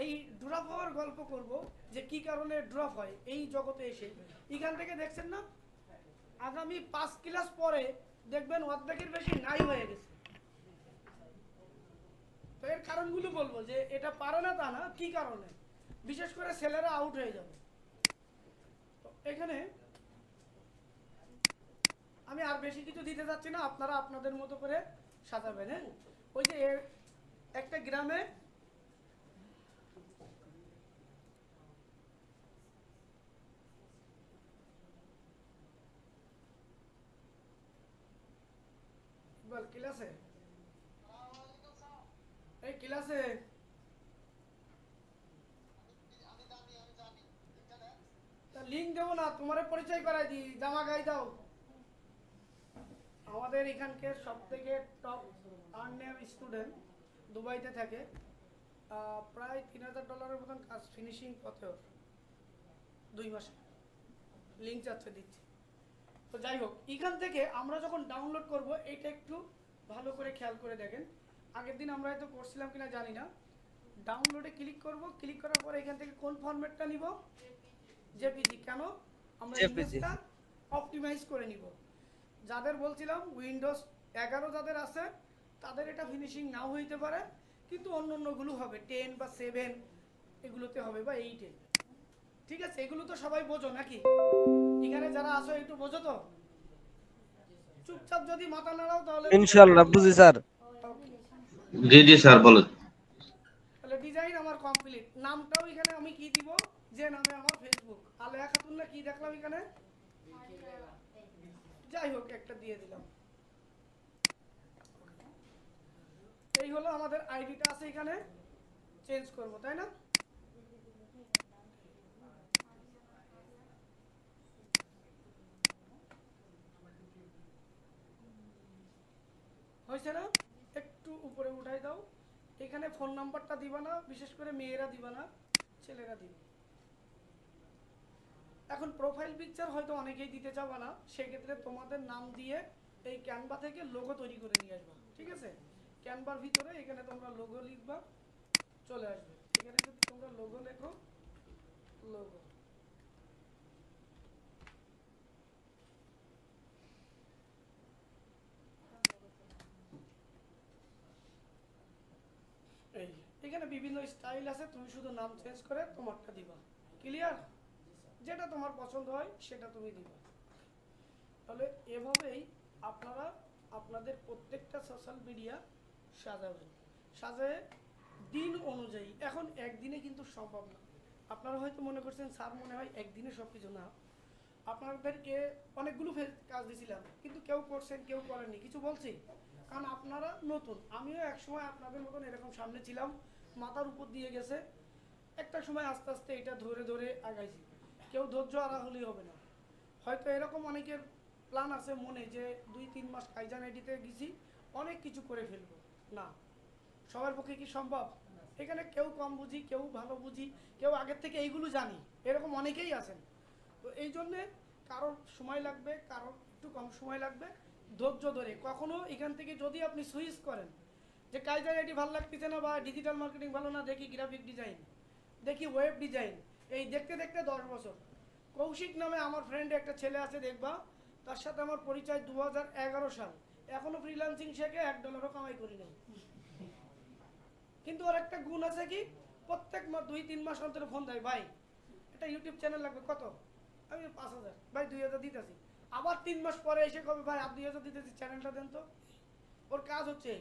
এই ড্রপ হওয়ার গল্প করব, যে কি কারণে ড্রপ হয় এই জগতে এসে। এখান থেকে দেখছেন না, আগামী 5 ক্লাস পরে দেখবেন অর্ধেকের বেশি নাই হয়ে গেছে। তো এর কারণগুলো বলবো, যে এটা পারে না তা না, কি কারণে। বিশেষ করে ছেলেরা আউট হয়ে যাবে। তো এখানে আমি আর বেশি কিছু দিতে যাচ্ছি না, আপনারা আপনাদের মতো করে সাজাবেন। হ্যাঁ, ওই যে একটা গ্রামে বল ক্লাসে, এই ক্লাসে লিঙ্ক দেবো না, তোমার পরিচয় করাই দিই, জামা গাই দাও। আমাদের এখানকার সব থেকে টপ আর্নিং স্টুডেন্ট দুবাইতে থাকে, প্রায় $3000 মতন কাজ ফিনিশিং পথে 2 মাসে। লিঙ্ক যাচ্ছে দিচ্ছি। তো যাই হোক, এখান থেকে আমরা যখন ডাউনলোড করব, এটা একটু ভালো করে খেয়াল করে দেখেন। আগের দিন আমরা হয়তো করছিলাম কিনা জানি না। ডাউনলোডে ক্লিক করব, ক্লিক করার পরে এখান থেকে কোন ফরম্যাটটা নিব, জেপিজি। কেন? আমরা ইমেজটা অপটিমাইজ করে নিব। যাদের বলছিলাম উইন্ডোজ 11 যাদের আছে তাদের এটা ফিনিশিং নাও হইতে পারে, কিন্তু অন্যগুলো হবে 10 বা 7 এগুলোতে হবে, বা 8-এ। ঠিক আছে, এগুলো তো সবাই বোঝো নাকি? এখানে যারা আছো একটু বোঝো তো? চুপচাপ যদি মাথা নাড়াও তাহলে ইনশাআল্লাহ বুঝি স্যার। জি জি স্যার বলেন। তাহলে ডিজাইন আমার কমপ্লিট। নামটাও এখানে আমি কি দিব, যে নামে আমার ফেসবুক আলেয়া খাতুন না কি দেখলাম এখানে, যাই হোক একটা দিয়ে দিলাম। এই হলো আমাদের আইডিটা আছে এখানে, চেঞ্জ করব, তাই না? হয়েছে না? একটু উপরে উঠাই দাও। এখানে ফোন নাম্বারটা দিবা না, বিশেষ করে মেয়েরা দিবা না, ছেলেরা দিবে। এখন প্রোফাইল পিকচার হয়তো অনেকেই দিতে চাবা না, সেক্ষেত্রে তোমাদের নাম দিয়ে এই ক্যানভা থেকে লোগো তৈরি করে নিয়ে আসবা। ঠিক আছে, ক্যানভার ভিতরে এখানে তোমরা লোগো লিখবা, চলে আসবে। এখানে যদি তোমরা লোগো লেখো, লোগো এই এখানে বিভিন্ন স্টাইল আছে, তুমি শুধু নাম চেঞ্জ করে তোমারটা দিবা। ক্লিয়ার? যেটা তোমার পছন্দ হয় সেটা তুমি দিবা। তাহলে এভাবেই আপনারা আপনাদের প্রত্যেকটা সোশ্যাল মিডিয়া সাজাবেন। সাজায় দিন অনুযায়ী। এখন একদিনে কিন্তু সম্ভব না। আপনারা হয়তো মনে করছেন স্যার মনে হয় একদিনে সব কিছু, না। আপনাদেরকে অনেকগুলো কাজ দিয়েছিলাম, কিন্তু কেউ করছেন কেউ করেননি, কিছু বলছি কারণ আপনারা নতুন। আমিও একসময় আপনাদের মতন এরকম সামনে ছিলাম, মাথার উপর দিয়ে গেছে। একটা সময় আস্তে আস্তে এটা ধরে ধরে আগাইছি। কেউ ধৈর্য আড়া হলেই হবে না। হয়তো এরকম অনেকের প্ল্যান আছে মনে, যে 2-3 মাস কাইজান আইডিতে গেছি অনেক কিছু করে ফেলবো। না, সবার পক্ষে কি সম্ভব? এখানে কেউ কম বুঝি, কেউ ভালো বুঝি, কেউ আগের থেকে এইগুলো জানি, এরকম অনেকেই আছেন। তো এই জন্যে কারোর সময় লাগবে, কারোর একটু কম সময় লাগবে। ধৈর্য ধরে কখনো এখান থেকে যদি আপনি সুইচ করেন যে কাইজার এটি ভালো লাগতেছে না বা ডিজিটাল মার্কেটিং ভালো না, দেখি গ্রাফিক ডিজাইন, দেখি ওয়েব ডিজাইন, এই দেখতে দেখতে 10 বছর। কৌশিক নামে আমার ফ্রেন্ড একটা ছেলে আছে, দেখবা তার সাথে আমার পরিচয় 2011 সাল, এখনো ফ্রিল্যান্সিং শেখে, $1 কামাই করি নাই। কিন্তু ওর একটা গুণ আছে কি, প্রত্যেক 2-3 মাস অন্তরে ফোন দেয়, ভাই একটা ইউটিউব চ্যানেল লাগবে, কত? আমি 5000, ভাই 2000 দিতেছি। আবার 3 মাস পরে এসে কবে, ভাই আপনি 2000 দিতেছি, চ্যানেলটা দেন তো। ওর কাজ হচ্ছে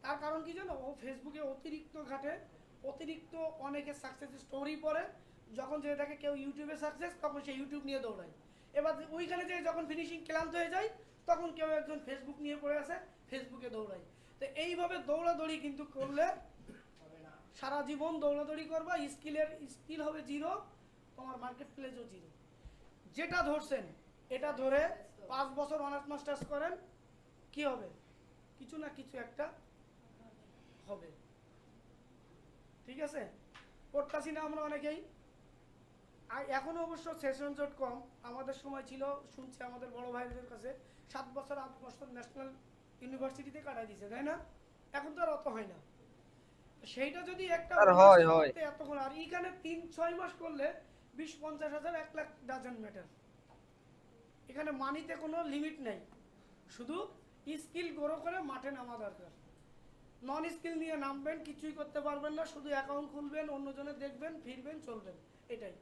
তার কারণ কি জানো, ও ফেসবুকে অতিরিক্ত ঘাটে, অতিরিক্ত অনেকে সাকসেস স্টোরি পড়ে, যখন যে দেখে কেউ ইউটিউবে সাকসেস তখন সে ইউটিউব নিয়ে দৌড়ায়। এবার ওইখানে যে যখন ফিনিশিং ক্লান্ত হয়ে যায় তখন কেউ একজন ফেসবুক নিয়ে পড়ে আসে, ফেসবুকে দৌড়ায়। তো এইভাবে দৌড়াদৌড়ি কিন্তু করলে সারা জীবন দৌড়াদৌড়ি করবা, স্কিল হবে জিরো, তোমার মার্কেট প্লেসও জিরো। যেটা ধরছেন এটা ধরে 5 বছর অনার্স মাস্টার্স করেন, কি হবে? কিছু না কিছু একটা হবে। ঠিক আছে, করতেছি না আমরা অনেকেই। আর এখনো অবশ্য সেশন জট কম, আমাদের সময় ছিল, শুনছি আমাদের বড় ভাইদের কাছে 7 বছর 8 বছর ন্যাশনাল ইউনিভার্সিটিতে কাটাই দিছে, তাই না? এখন তো আর অত হয় না। সেইটা যদি একটা হয় এতক্ষণ, আর এখানে 3-6 মাস করলে 20-50 হাজার 1 লাখ ডাজেন্ট ম্যাটার। এখানে মানিতে কোনো লিমিট নেই, শুধু স্কিল গ্রো করে মাঠে নামা দরকার। নন স্কিল নিয়ে নামবেন, কিছুই করতে পারবেন না, শুধু অ্যাকাউন্ট খুলবেন, অন্যজনের দেখবেন, ফিরবেন, চলবেন, এটাই।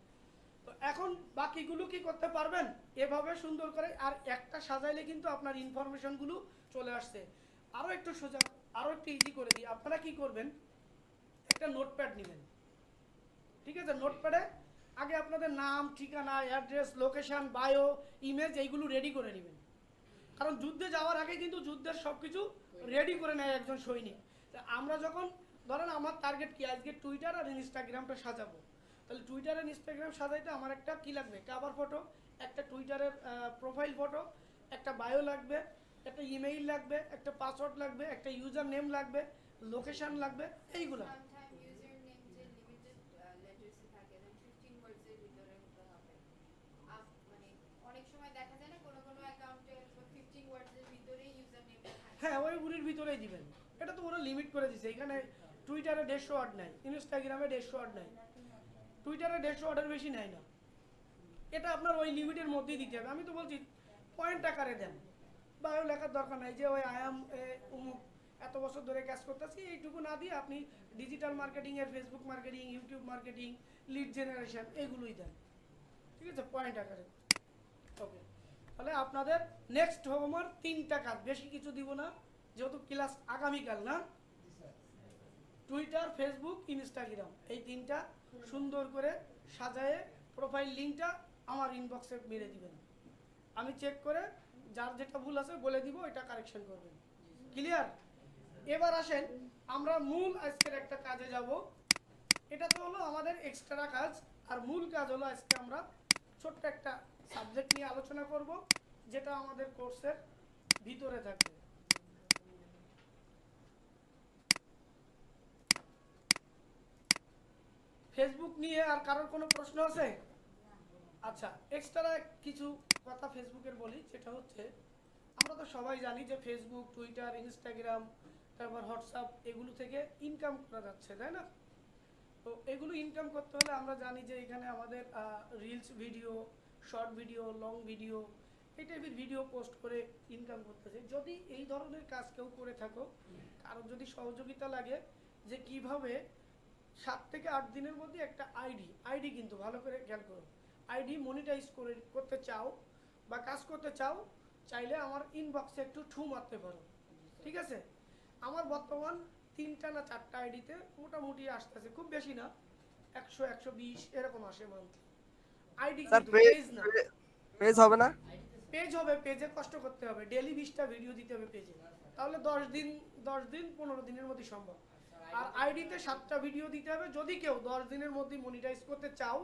তো এখন বাকিগুলো কি করতে পারবেন এভাবে সুন্দর করে, আর একটা সাজাইলে কিন্তু আপনার ইনফরমেশনগুলো চলে আসছে। আরও একটু সোজা, আরও একটু ইজি করে দিই, আপনারা কি করবেন, একটা নোটপ্যাড নেবেন। ঠিক আছে, নোটপ্যাডে আগে আপনাদের নাম, ঠিকানা, অ্যাড্রেস, লোকেশন, বায়ো, ইমেজ এইগুলো রেডি করে নেবেন। কারণ যুদ্ধে যাওয়ার আগে কিন্তু যুদ্ধের সব কিছু রেডি করে নেয় একজন সৈনিক। আমরা যখন ধরেন আমার টার্গেট কি, আজকে টুইটার আর ইনস্টাগ্রামটা সাজাবো, তাহলে টুইটার আর ইনস্টাগ্রাম সাজাইতে আমার একটা কি লাগবে, কভার ফটো, একটা টুইটারের প্রোফাইল ফটো, একটা বায়ো লাগবে, একটা ইমেইল লাগবে, একটা পাসওয়ার্ড লাগবে, একটা ইউজার নেম লাগবে, লোকেশন লাগবে, এইগুলো। হ্যাঁ, ওই গুলির ভিতরেই দিবেন, এটা তো ওরা লিমিট করে দিছে। এখানে টুইটারে 150 ওয়ার্ড নাই, ইনস্টাগ্রামে 150 ওয়ার্ড নাই, টুইটারে 150 ওয়ার্ডের বেশি নেয় না। এটা আপনার ওই লিমিটের মধ্যেই দিতে হবে। আমি তো বলছি পয়েন্ট আকারে দেন, বায়ো লেখার দরকার নাই যে ওই আই এম অমুক এত বছর ধরে কাজ করতেছি, এইটুকু না দিয়ে আপনি ডিজিটাল মার্কেটিং এর, Facebook marketing, YouTube marketing, lead generation, এগুলোই দেন। ঠিক আছে, পয়েন্ট আকারে। ওকে, তাহলে আপনাদের নেক্সট হোমওয়ার্ক 3টা কাজ, বেশি কিছু দিব না যেহেতু ক্লাস আগামীকাল না। টুইটার, ফেসবুক, ইনস্টাগ্রাম, এই 3টা সুন্দর করে সাজায়ে প্রোফাইল লিঙ্কটা আমার ইনবক্সে মেরে দিবেন, আমি চেক করে যার যেটা ভুল আছে বলে দিব, এটা কারেকশন করবেন। ক্লিয়ার? এবার আসেন আমরা মূল আজকের একটা কাজে যাব। এটা তো হলো আমাদের এক্সট্রা কাজ, আর মূল কাজ হলো আজকে আমরা ছোট্ট একটা সাবজেক্ট নিয়ে আলোচনা করব, যেটা আমাদের কোর্সের ভিতরে থাকবে। ফেসবুক নিয়ে আর কারোর কোনো প্রশ্ন আছে? আচ্ছা, এক্সট্রা কিছু কথা ফেসবুকের বলি, যেটা হচ্ছে আমরা তো সবাই জানি যে ফেসবুক, টুইটার, ইনস্টাগ্রাম, তারপর হোয়াটসঅ্যাপ, এগুলো থেকে ইনকাম করা যাচ্ছে, তাই না? তো এগুলো ইনকাম করতে হলে আমরা জানি যে এখানে আমাদের reels video, short video, long video, এই টাইপের ভিডিও পোস্ট করে ইনকাম করতেছে। যদি এই ধরনের কাজ কেউ করে থাকো, কারোর যদি সহযোগিতা লাগে যে কিভাবে 7 থেকে 8 দিনের মধ্যে একটা আইডি কিন্তু ভালো করে খেয়াল করো, আইডি মনিটাইজ করতে চাও বা কাজ করতে চাও, চাইলে আমার ইনবক্সে একটু ঠু মারতে পারো। ঠিক আছে, আমার বর্তমান 3টা না 4টা আইডিতে মোটামুটি আসতেছে, খুব বেশি না, 100-120 এরকম আসে মান্থলি। আইডি কিন্তু পেজ না, পেজ হবে না, পেজ হবে, পেজে কষ্ট করতে হবে, ডেইলি 20টা ভিডিও দিতে হবে পেজে, তাহলে 10 দিন 15 দিনের মধ্যে সম্ভব। আর আইডিতে 7টা ভিডিও দিতে হবে। যদি কেউ 10 দিনের মধ্যে মনিটাইজ করতে চাও,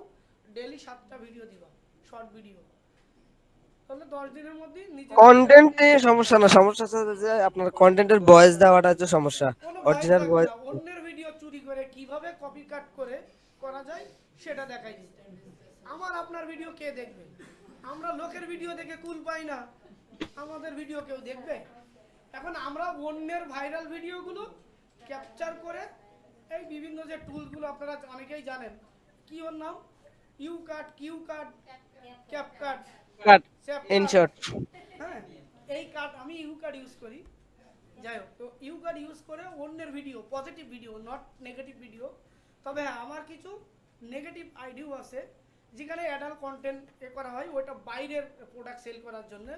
ডেইলি 7টা ভিডিও দিবা, শর্ট ভিডিও, তাহলে 10 দিনের মধ্যে নিজে কন্টেন্টে সমস্যা না, সমস্যা হচ্ছে যে আপনার কন্টেন্টের ভয়েস দেওয়াটা হচ্ছে সমস্যা, কোনো অরিজিনাল ভয়েস। অন্যের ভিডিও চুরি করে কিভাবে কপি কাট করে করা যায় সেটা দেখাই দিতে। আমার আপনার ভিডিও কে দেখবে? আমরা লোকের ভিডিও দেখে কুল পাই না, আমাদের ভিডিও কেউ দেখবে? এখন আমরা অন্যের ভাইরাল ভিডিওগুলো ক্যাপচার করে এই বিভিন্ন যে টুলগুলো আপনারা অনেকেই জানেন, কি ওর নাম, YouCut, Q cut, CapCut, cut sap InShot. হ্যাঁ, এই কাট আমি ইউ কাট ইউজ করি। যাই হোক, তো ইউ কাট ইউজ করে অন্যের video, positive video, not negative video. তবে হ্যাঁ, আমার কিছু নেগেটিভ আইডিও আছে যেখানে অ্যাডাল্ট কন্টেন্ট এ করা হয়, ওইটা বাইরের প্রোডাক্ট সেল করার জন্য।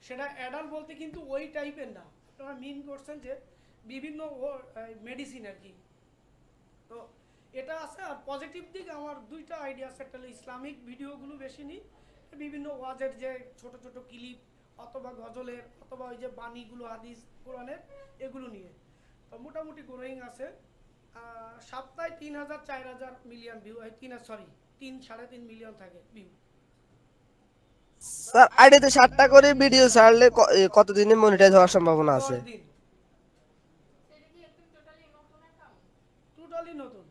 সেটা অ্যাডাল্ট বলতে কিন্তু ওই টাইপের না, আপনারা মিন করছেন যে বিভিন্ন মেডিসিন আর কি। তো এটা আছে। আর পজিটিভ দিক আমার দুইটা আইডিয়া আছে, একটা হলো ইসলামিক ভিডিওগুলো বেশি নিই, বিভিন্ন ওয়াজের যে ছোট ছোট ক্লিপ অথবা গজলের অথবা ওই যে বাণীগুলো হাদিস কোরআনের, এগুলো নিয়ে। তো মোটামুটি গ্রোয়িং আছে। সপ্তাহে 3,000 4,000 মিলিয়ন ভিউ, 3.5 মিলিয়ন থাকে ভিউ। স্যার আইডিতে 7টা করে ভিডিও ছাড়লে কতদিনে মনিটাইজ হওয়ার সম্ভাবনা আছে? 10 দিন টোটালি নতুন।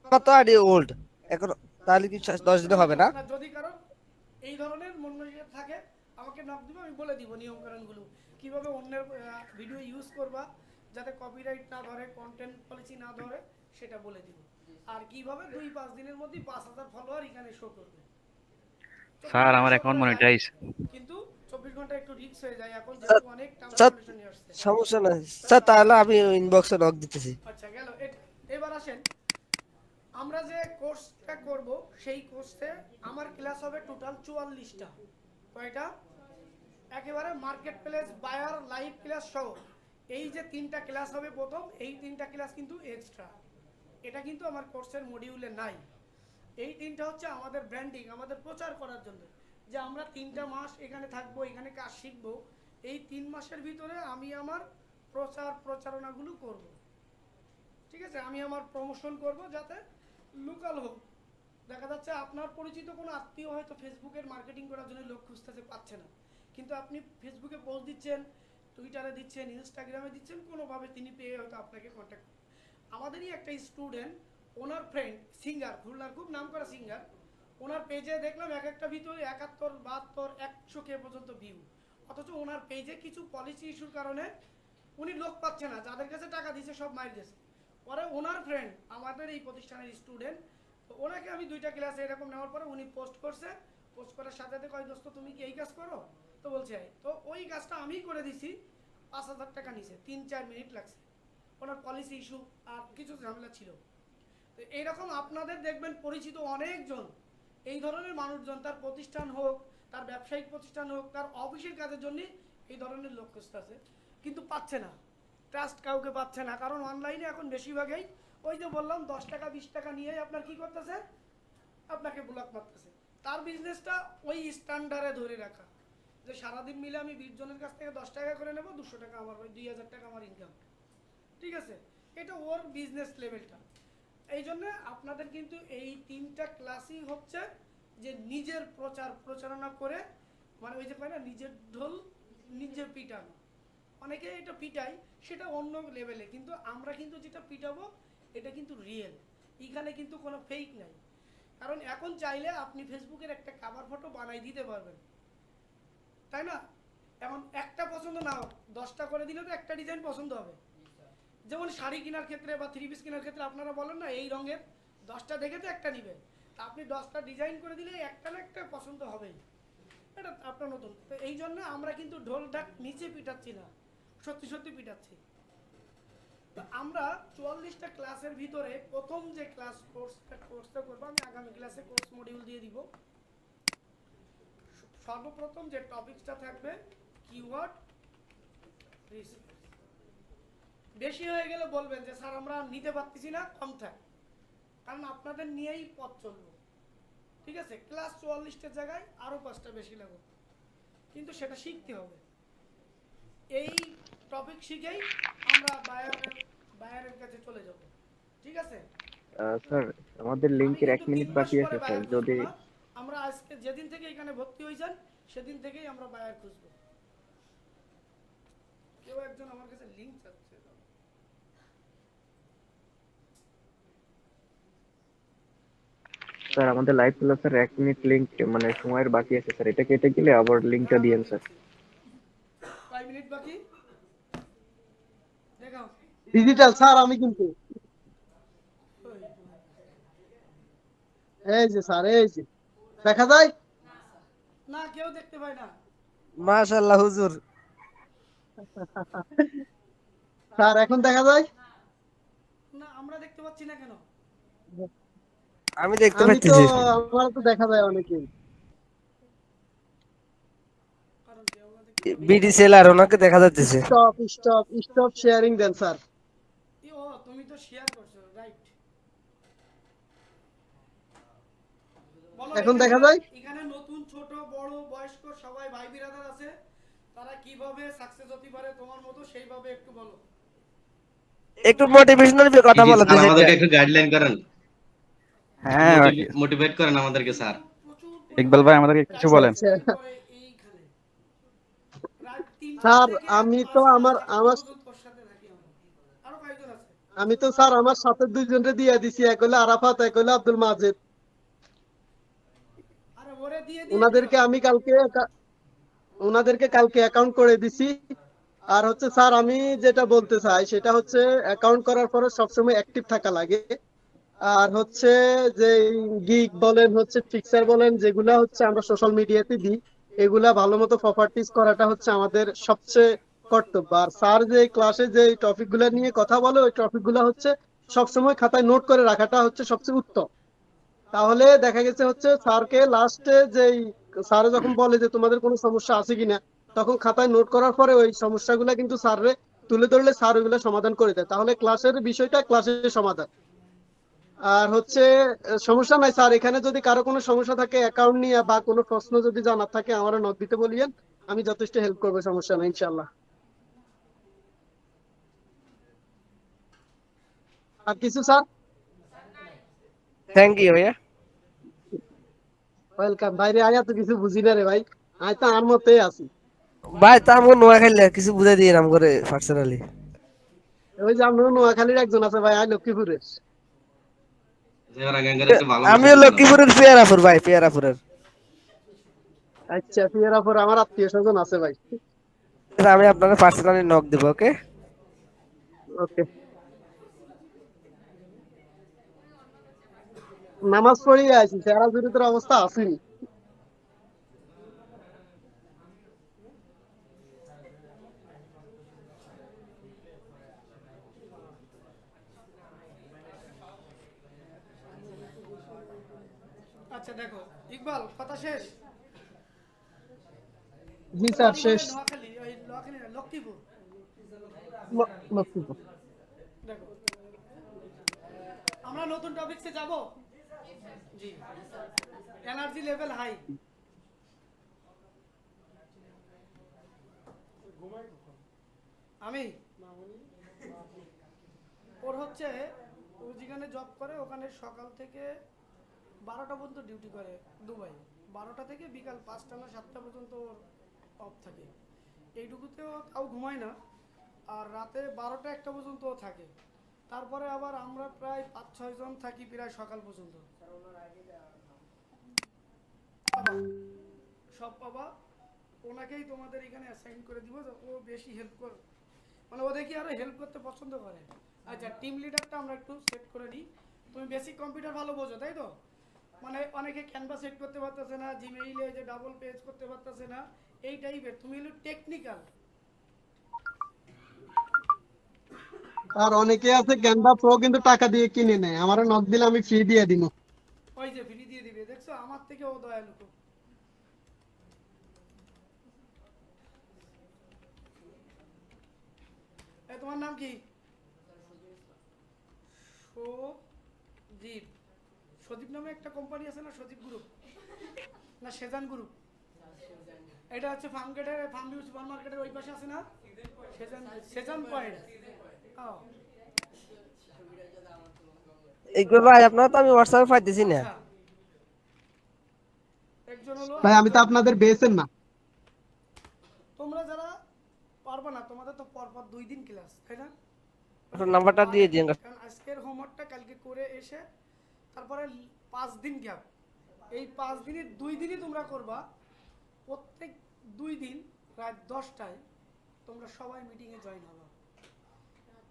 আমার তো আইডি ওল্ড এখন, তাহলে কি 10 দিনে হবে না? যদি কারো এই ধরনের মনে থাকে আমাকে নক দিবে, আমি বলে দিব নিয়মকানুনগুলো, কিভাবে অন্যের ভিডিও ইউজ করবা যাতে কপিরাইট না ধরে, কন্টেন্ট পলিসি না ধরে, সেটা বলে দিব। আর কিভাবে 2-5 দিনের মধ্যে 5,000 ফলোয়ার এখানে শো করবে। স্যার আমার অ্যাকাউন্ট মনিটাইজ। কিন্তু 24 ঘন্টা একটু রিস্ক হয়ে যায় এখন, যেহেতু অনেক টার্মস স্যার কন্ডিশন আসছে। সমস্যা নাই স্যার, তাহলে আমি ইনবক্সে নক দিতেছি। আচ্ছা গেল। এবার আসেন, আমরা যে কোর্সটা করব সেই কোর্সে আমার ক্লাস হবে টোটাল 44টা। কয়টা? একেবারে marketplace, buyer, live class সহ এই যে 3টা ক্লাস হবে প্রথম, এই 3টা ক্লাস কিন্তু এক্সট্রা, এটা কিন্তু আমার কোর্সের মডিউলে নাই। এই 3টা হচ্ছে আমাদের ব্র্যান্ডিং, আমাদের প্রচার করার জন্য, যে আমরা 3টা মাস এখানে থাকবো, এখানে কাজ শিখবো। এই 3 মাসের ভিতরে আমি আমার প্রচারণাগুলো করব। ঠিক আছে, আমি আমার প্রমোশন করব যাতে লোকাল হোক। দেখা যাচ্ছে আপনার পরিচিত কোনো আত্মীয় হয়তো ফেসবুকের মার্কেটিং করার জন্য লোক খুঁজতেছে, পাচ্ছে না, কিন্তু আপনি ফেসবুকে পোস্ট দিচ্ছেন, টুইটারে দিচ্ছেন, ইনস্টাগ্রামে দিচ্ছেন, কোনোভাবে তিনি পেয়ে হয়তো আপনাকে কন্ট্যাক্ট। আমাদেরই একটা স্টুডেন্ট, ওনার ফ্রেন্ড সিঙ্গার, খুলনার খুব নাম করা সিঙ্গার, ওনার পেজে দেখলাম এক একটা ভিতরে 71, 72, 100K পর্যন্ত ভিউ। অথচ ওনার পেজে কিছু পলিসি ইস্যুর কারণে উনি লোক পাচ্ছে না, যাদের কাছে টাকা দিয়েছে সব মাইর গেছে। পরে ওনার ফ্রেন্ড আমাদের এই প্রতিষ্ঠানের স্টুডেন্ট, তো ওনাকে আমি 2টা ক্লাসে এরকম নেওয়ার পরে উনি পোস্ট করছে, পোস্ট করার সাথে সাথে কয় দোস্ত তুমি কি এই কাজ করো? তো বলছে তো ওই কাজটা আমি করে দিছি, 5,000 টাকা নিছে, 3-4 মিনিট লাগছে। ওনার পলিসি ইস্যু আর কিছু ঝামেলা ছিল। তো এইরকম আপনাদের দেখবেন পরিচিত অনেকজন, এই ধরনের মানুষজন, তার প্রতিষ্ঠান হোক, তার ব্যবসায়িক প্রতিষ্ঠান হোক, তার অফিসের কাজের জন্য এই ধরনের লোক খুঁজতেছে, কিন্তু পাচ্ছে না, ট্রাস্ট কাউকে পাচ্ছে না। কারণ অনলাইনে এখন বেশিরভাগই ওই যে বললাম 10 টাকা 20 টাকা নিয়ে আপনার কি করতেছে, আপনাকে ব্লক মারতেছে। তার বিজনেসটা ওই স্ট্যান্ডার্ডে ধরে রাখা, যে সারাদিন মিলে আমি 20 জনের কাছ থেকে 10 টাকা করে নেব, 200 টাকা আমার, 2,000 টাকা আমার ইনকাম। ঠিক আছে, এটা ওর বিজনেস লেভেলটা। এই জন্য আপনাদের কিন্তু এই 3টা ক্লাসই হচ্ছে যে নিজের প্রচারণা করে, মানে ওই যে কয় না নিজের ঢোল নিজে পিটানো। অনেকে এটা পিটাই, সেটা অন্য লেভেলে, কিন্তু আমরা কিন্তু যেটা পিটাবো এটা কিন্তু রিয়েল, এখানে কিন্তু কোনো ফেক নাই। কারণ এখন চাইলে আপনি ফেসবুকের একটা কভার ফটো বানাই দিতে পারবেন, তাই না? এখন একটা পছন্দ না হোক, 10টা করে দিলে তো একটা ডিজাইন পছন্দ হবে। যেমন শাড়ি কেনার ক্ষেত্রে বা 3 পিস কেনার ক্ষেত্রে আপনারা বলেন না এই রঙের 10টা দেখে তো একটা নেবেন, তা আপনি 10টা ডিজাইন করে দিলে একটা না একটা পছন্দ হবেই, এটা আপনার নতুন। তো এই জন্য আমরা কিন্তু ঢোল ঢাক নিচে পিটাচ্ছি না, সত্যি সত্যি পিটাচ্ছি। তো আমরা 44টা ক্লাসের ভিতরে প্রথম যে কোর্সটা করবো, আমি আগামী ক্লাসে কোর্স মডিউল দিয়ে দিব। সর্বপ্রথম যে টপিকটা থাকবে কিওয়ার্ড রিসার্চ। বেশি হয়ে গেলে বলবেন যে স্যার আমরা নিতে পারতেছি না, কম থাক, কারণ আপনাদের নিয়েই পথ চলবো। ঠিক আছে, ক্লাস 44টার জায়গায় আরও 5টা বেশি লাগবে, কিন্তু সেটা শিখতে হবে। এই টপিক শিখেই আমরা বায়ারের কাছে চলে যাব। ঠিক আছে স্যার আমাদের লিংকের 1 মিনিট বাকি আছে স্যার, যদি আমরা আজকে যেদিন থেকে এখানে ভর্তি হয়েছেন সেদিন থেকেই আমরা বায়ার খুঁজবো। কেউ একজন আমার কাছে লিংক চাচ্ছে, স্যার আমাদের লাইভ ক্লাসের 1 মিনিট লিংক মানে সময়ের বাকি আছে স্যার, এটা কেটে গেলে আবার লিংকটা দিয়েন স্যার। কয় মিনিট বাকি দেখাও। ডিজিটাল স্যার আমি কিন্তু এই যে স্যার, এই যে দেখা যায়। না কেউ দেখতে পায় না। মাশাআল্লাহ হুজুর। স্যার এখন দেখা যায়। না আমরা দেখতে পাচ্ছি না কেন? আমি দেখতে আমি তো, পাচ্ছি। আমার তো দেখা যায় অনেকেই। কারণ কি আমরা দেখতে বিডি সেলার ওনাকে দেখা যাচ্ছে। স্টপ স্টপ স্টপ শেয়ারিং দেন স্যার। ও তুমি তো শেয়ার করছো, রাইট। এখন দেখা যায়। এখানে নতুন ছোট বড় বয়স্ক সবাই ভাই বিরাদার আছে, তারা কিভাবে সাকসেস হতে পারে তোমার মতো সেইভাবে একটু বলো। একটু মোটিভেশনাল কথা বলো স্যার দিছে। আমাদেরকে একটু গাইডলাইন করেন, হ্যাঁ মোটিভেট করেন আমাদেরকে স্যার। প্রচুর ইকবাল ভাই আমাদেরকে কিছু বলেন। আচ্ছা। করে এইখানে রাত 3টা স্যার থেকে আমি তো 5টা, আমার 7টা আমার পর্যন্ত ওর সাথে থাকি আমরা। আরো কয়েকজন আছে। আমি তো স্যার আমার সাথে দুইজনকে দিয়ে দিছি, এক হলো আরাফাত, এক হলো আব্দুল মাজেদ। আরে ওরে দিয়ে দিয়ে ওনাদেরকে আমি কালকে অ্যাকাউন্ট করে দিছি। আর হচ্ছে স্যার আমি যেটা বলতে চাই সেটা হচ্ছে অ্যাকাউন্ট করার পরে সবসময় অ্যাক্টিভ থাকা লাগে। আর হচ্ছে যে গিগ বলেন, হচ্ছে ফিক্সার বলেন, যেগুলা হচ্ছে আমরা সোশ্যাল মিডিয়াতে দিই, এগুলা ভালো মতো প্রপার্টিজ করাটা হচ্ছে আমাদের সবচেয়ে কর্তব্য। আর স্যার যে ক্লাসে যে টপিক গুলা নিয়ে কথা বলে, ওই টপিক গুলা হচ্ছে সবসময় খাতায় নোট করে রাখাটা হচ্ছে সবচেয়ে উত্তম। তাহলে দেখা গেছে হচ্ছে স্যারকে লাস্টে যেই স্যার যখন বলে যে তোমাদের কোনো সমস্যা আছে কিনা, তখন খাতায় নোট করার পরে ওই সমস্যাগুলা কিন্তু স্যাররে তুলে ধরলে স্যার ওইগুলো সমাধান করে দেয়। তাহলে ক্লাসের বিষয়টা ক্লাসে সমাধান। আর হচ্ছে সমস্যা নাই স্যার, এখানে যদি কারো কোনো সমস্যা থাকে অ্যাকাউন্ট নিয়ে বা কোনো প্রশ্ন যদি জানার থাকে আমারও নক দিতে বলিয়েন, আমি যথেষ্ট হেল্প করবো, সমস্যা নাই ইনশাল্লাহ। আর কিছু স্যার? থ্যাংক ইউ ভাইয়া। ওয়েলকাম। বাইরে আয়া তো কিছু বুঝি না রে ভাই, আমি তো আর মতেই আছি। ভাই তা আমগো নোয়া খাইলে কিছু বুঝাই দিয়ে নাম করে পার্সোনালি। ওই যে আমরা নোয়াখালীর একজন আছে ভাই, আই লক্ষ্মীপুরের। একটু ভালো আমিও লক্ষ্মীপুরের পেয়ারাপুর ভাই, পেয়ারাপুরের। আচ্ছা, পিয়ারাপুর আমার আত্মীয় স্বজন আছে ভাই। আমি আপনাকে পার্সোনালি নক দেব, ওকে? ওকে। নামাজ পড়িয়ে আছি, চেহারা জুরিতের অবস্থা আসেনি। আচ্ছা দেখো ইকবাল, কথা শেষ। জি স্যার শেষ। নোয়াখালী, ওই নোয়াখালী না, লক্ষ্মীপুর। লক্ষ্মীপুর। দেখো আমরা নতুন টপিকসে যাব। জি, এনার্জি লেভেল হাই। আমি ওর হচ্ছে ও যেখানে জব করে ওখানে সকাল থেকে 12টা পর্যন্ত ডিউটি করে দুবাই। 12টা থেকে বিকাল 5টা না 7টা পর্যন্ত ওর অফ থাকে। এইটুকুতেও তাও ঘুমায় না। আর রাতে 12টা 1টা পর্যন্ত ও থাকে। তারপরে আবার আমরা প্রায় 5-6 জন থাকি প্রায় সকাল পর্যন্ত। সব পাবা, ওনাকেই তোমাদের এখানে অ্যাসাইন করে দিব। ও বেশি হেল্প করে, মানে ও দেখি আরো হেল্প করতে পছন্দ করে। আচ্ছা টিম লিডারটা আমরা একটু সেট করে নিই। তুমি বেসিক কম্পিউটার ভালো বোঝো তাই তো? মানে অনেকে ক্যানভাস সেট করতে পারতেছে না, জিমেইলে যে ডাবল পেজ করতে পারতেছে না, এই টাইপের। তুমি হলো টেকনিক্যাল। আর অনেকে আছে ক্যানভা প্রো কিন্তু টাকা দিয়ে কিনে নেয়, আমারও নক দিলে আমি ফ্রি দিয়ে দিব। ওই যে ফ্রি দিয়ে দিবে, দেখছো আমার থেকে ও দয়ালু খুব। তোমার নাম কি? সজীব। সজীব নামে একটা কোম্পানি আছে না, সজীব গ্রুপ না সেজান গ্রুপ? এটা হচ্ছে ফার্মগেটের, ফার্ম ভিউ সুপার মার্কেটের ওই পাশে আছে না, সেজান, সেজান পয়েন্ট। ইকবাল ভাই আপনারা তো আমি হোয়াটসঅ্যাপে পাইতেছি না। একজন হলো ভাই আমি তো আপনাদের বেসের না। তোমরা যারা পারবা না, তোমাদের তো পরপর 2 দিন ক্লাস, তাই না? আপনার নাম্বারটা দিয়ে দিন। কারণ আজকের হোমওয়ার্কটা কালকে করে এসে তারপরে 5 দিন গ্যাপ, এই 5 দিনের 2 দিনই তোমরা করবা। প্রত্যেক 2 দিন রাত 10টায় তোমরা সবাই মিটিংয়ে জয়েন হবা,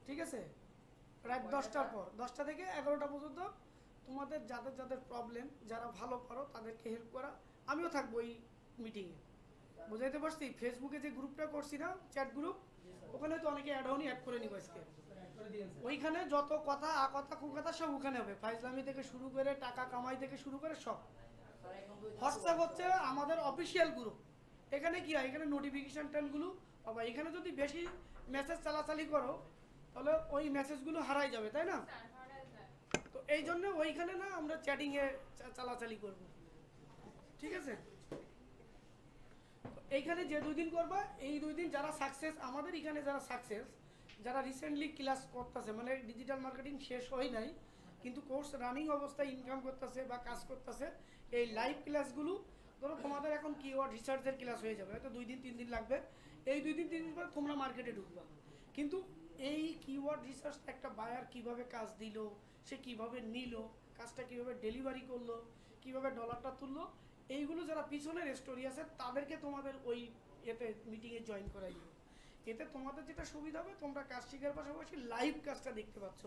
ঠিক আছে? রাত 10টার পর 10টা থেকে 11টা পর্যন্ত তোমাদের যাদের যাদের প্রবলেম, যারা ভালো পারো তাদেরকে হেল্প করা। আমিও থাকবো এই মিটিংয়ে, বুঝাইতে পারছি? ফেসবুকে যে গ্রুপটা করছি না, চ্যাট গ্রুপ, ওখানে তো অনেকে অ্যাড করে নিব আজকে। ওইখানে যত কথা কথা কুকথা সব ওখানে হবে, ফাইজলামি থেকে শুরু করে টাকা কামাই থেকে শুরু করে সব। হোয়াটসঅ্যাপ হচ্ছে আমাদের অফিসিয়াল গ্রুপ। এখানে কি হয়, এখানে নোটিফিকেশন টেনগুলো বাবা, এখানে যদি বেশি মেসেজ চালাচালি করো তাহলে ওই মেসেজগুলো হারাই যাবে, তাই না? তো এই জন্য ওইখানে না আমরা চ্যাটিংয়ে চালাচালি করব, ঠিক আছে? এইখানে যে 2 দিন করবা, এই 2 দিন যারা সাকসেস, আমাদের এখানে যারা সাকসেস, যারা রিসেন্টলি ক্লাস করতেছে, মানে ডিজিটাল মার্কেটিং শেষ হয় নাই কিন্তু কোর্স রানিং অবস্থায় ইনকাম করতেছে বা কাজ করতেছে, এই লাইভ ক্লাসগুলো ধরো তোমাদের এখন কিওয়ার্ড রিসার্চের ক্লাস হয়ে যাবে, হয়তো 2 দিন 3 দিন লাগবে। এই 2 দিন 3 দিন পর তোমরা মার্কেটে ঢুকবা, কিন্তু এই কিওয়ার্ড রিসার্চ একটা বায়ার কিভাবে কাজ দিল, সে কিভাবে নিল, কাজটা কিভাবে ডেলিভারি করলো, কিভাবে ডলারটা তুললো, এইগুলো যারা পিছনের স্টোরি আছে তাদেরকে তোমাদের ওই এতে মিটিংয়ে জয়েন করাই দিও। এতে তোমাদের যেটা সুবিধা হবে, তোমরা কাজ শেখার পাশাপাশি লাইভ কাজটা দেখতে পাচ্ছ।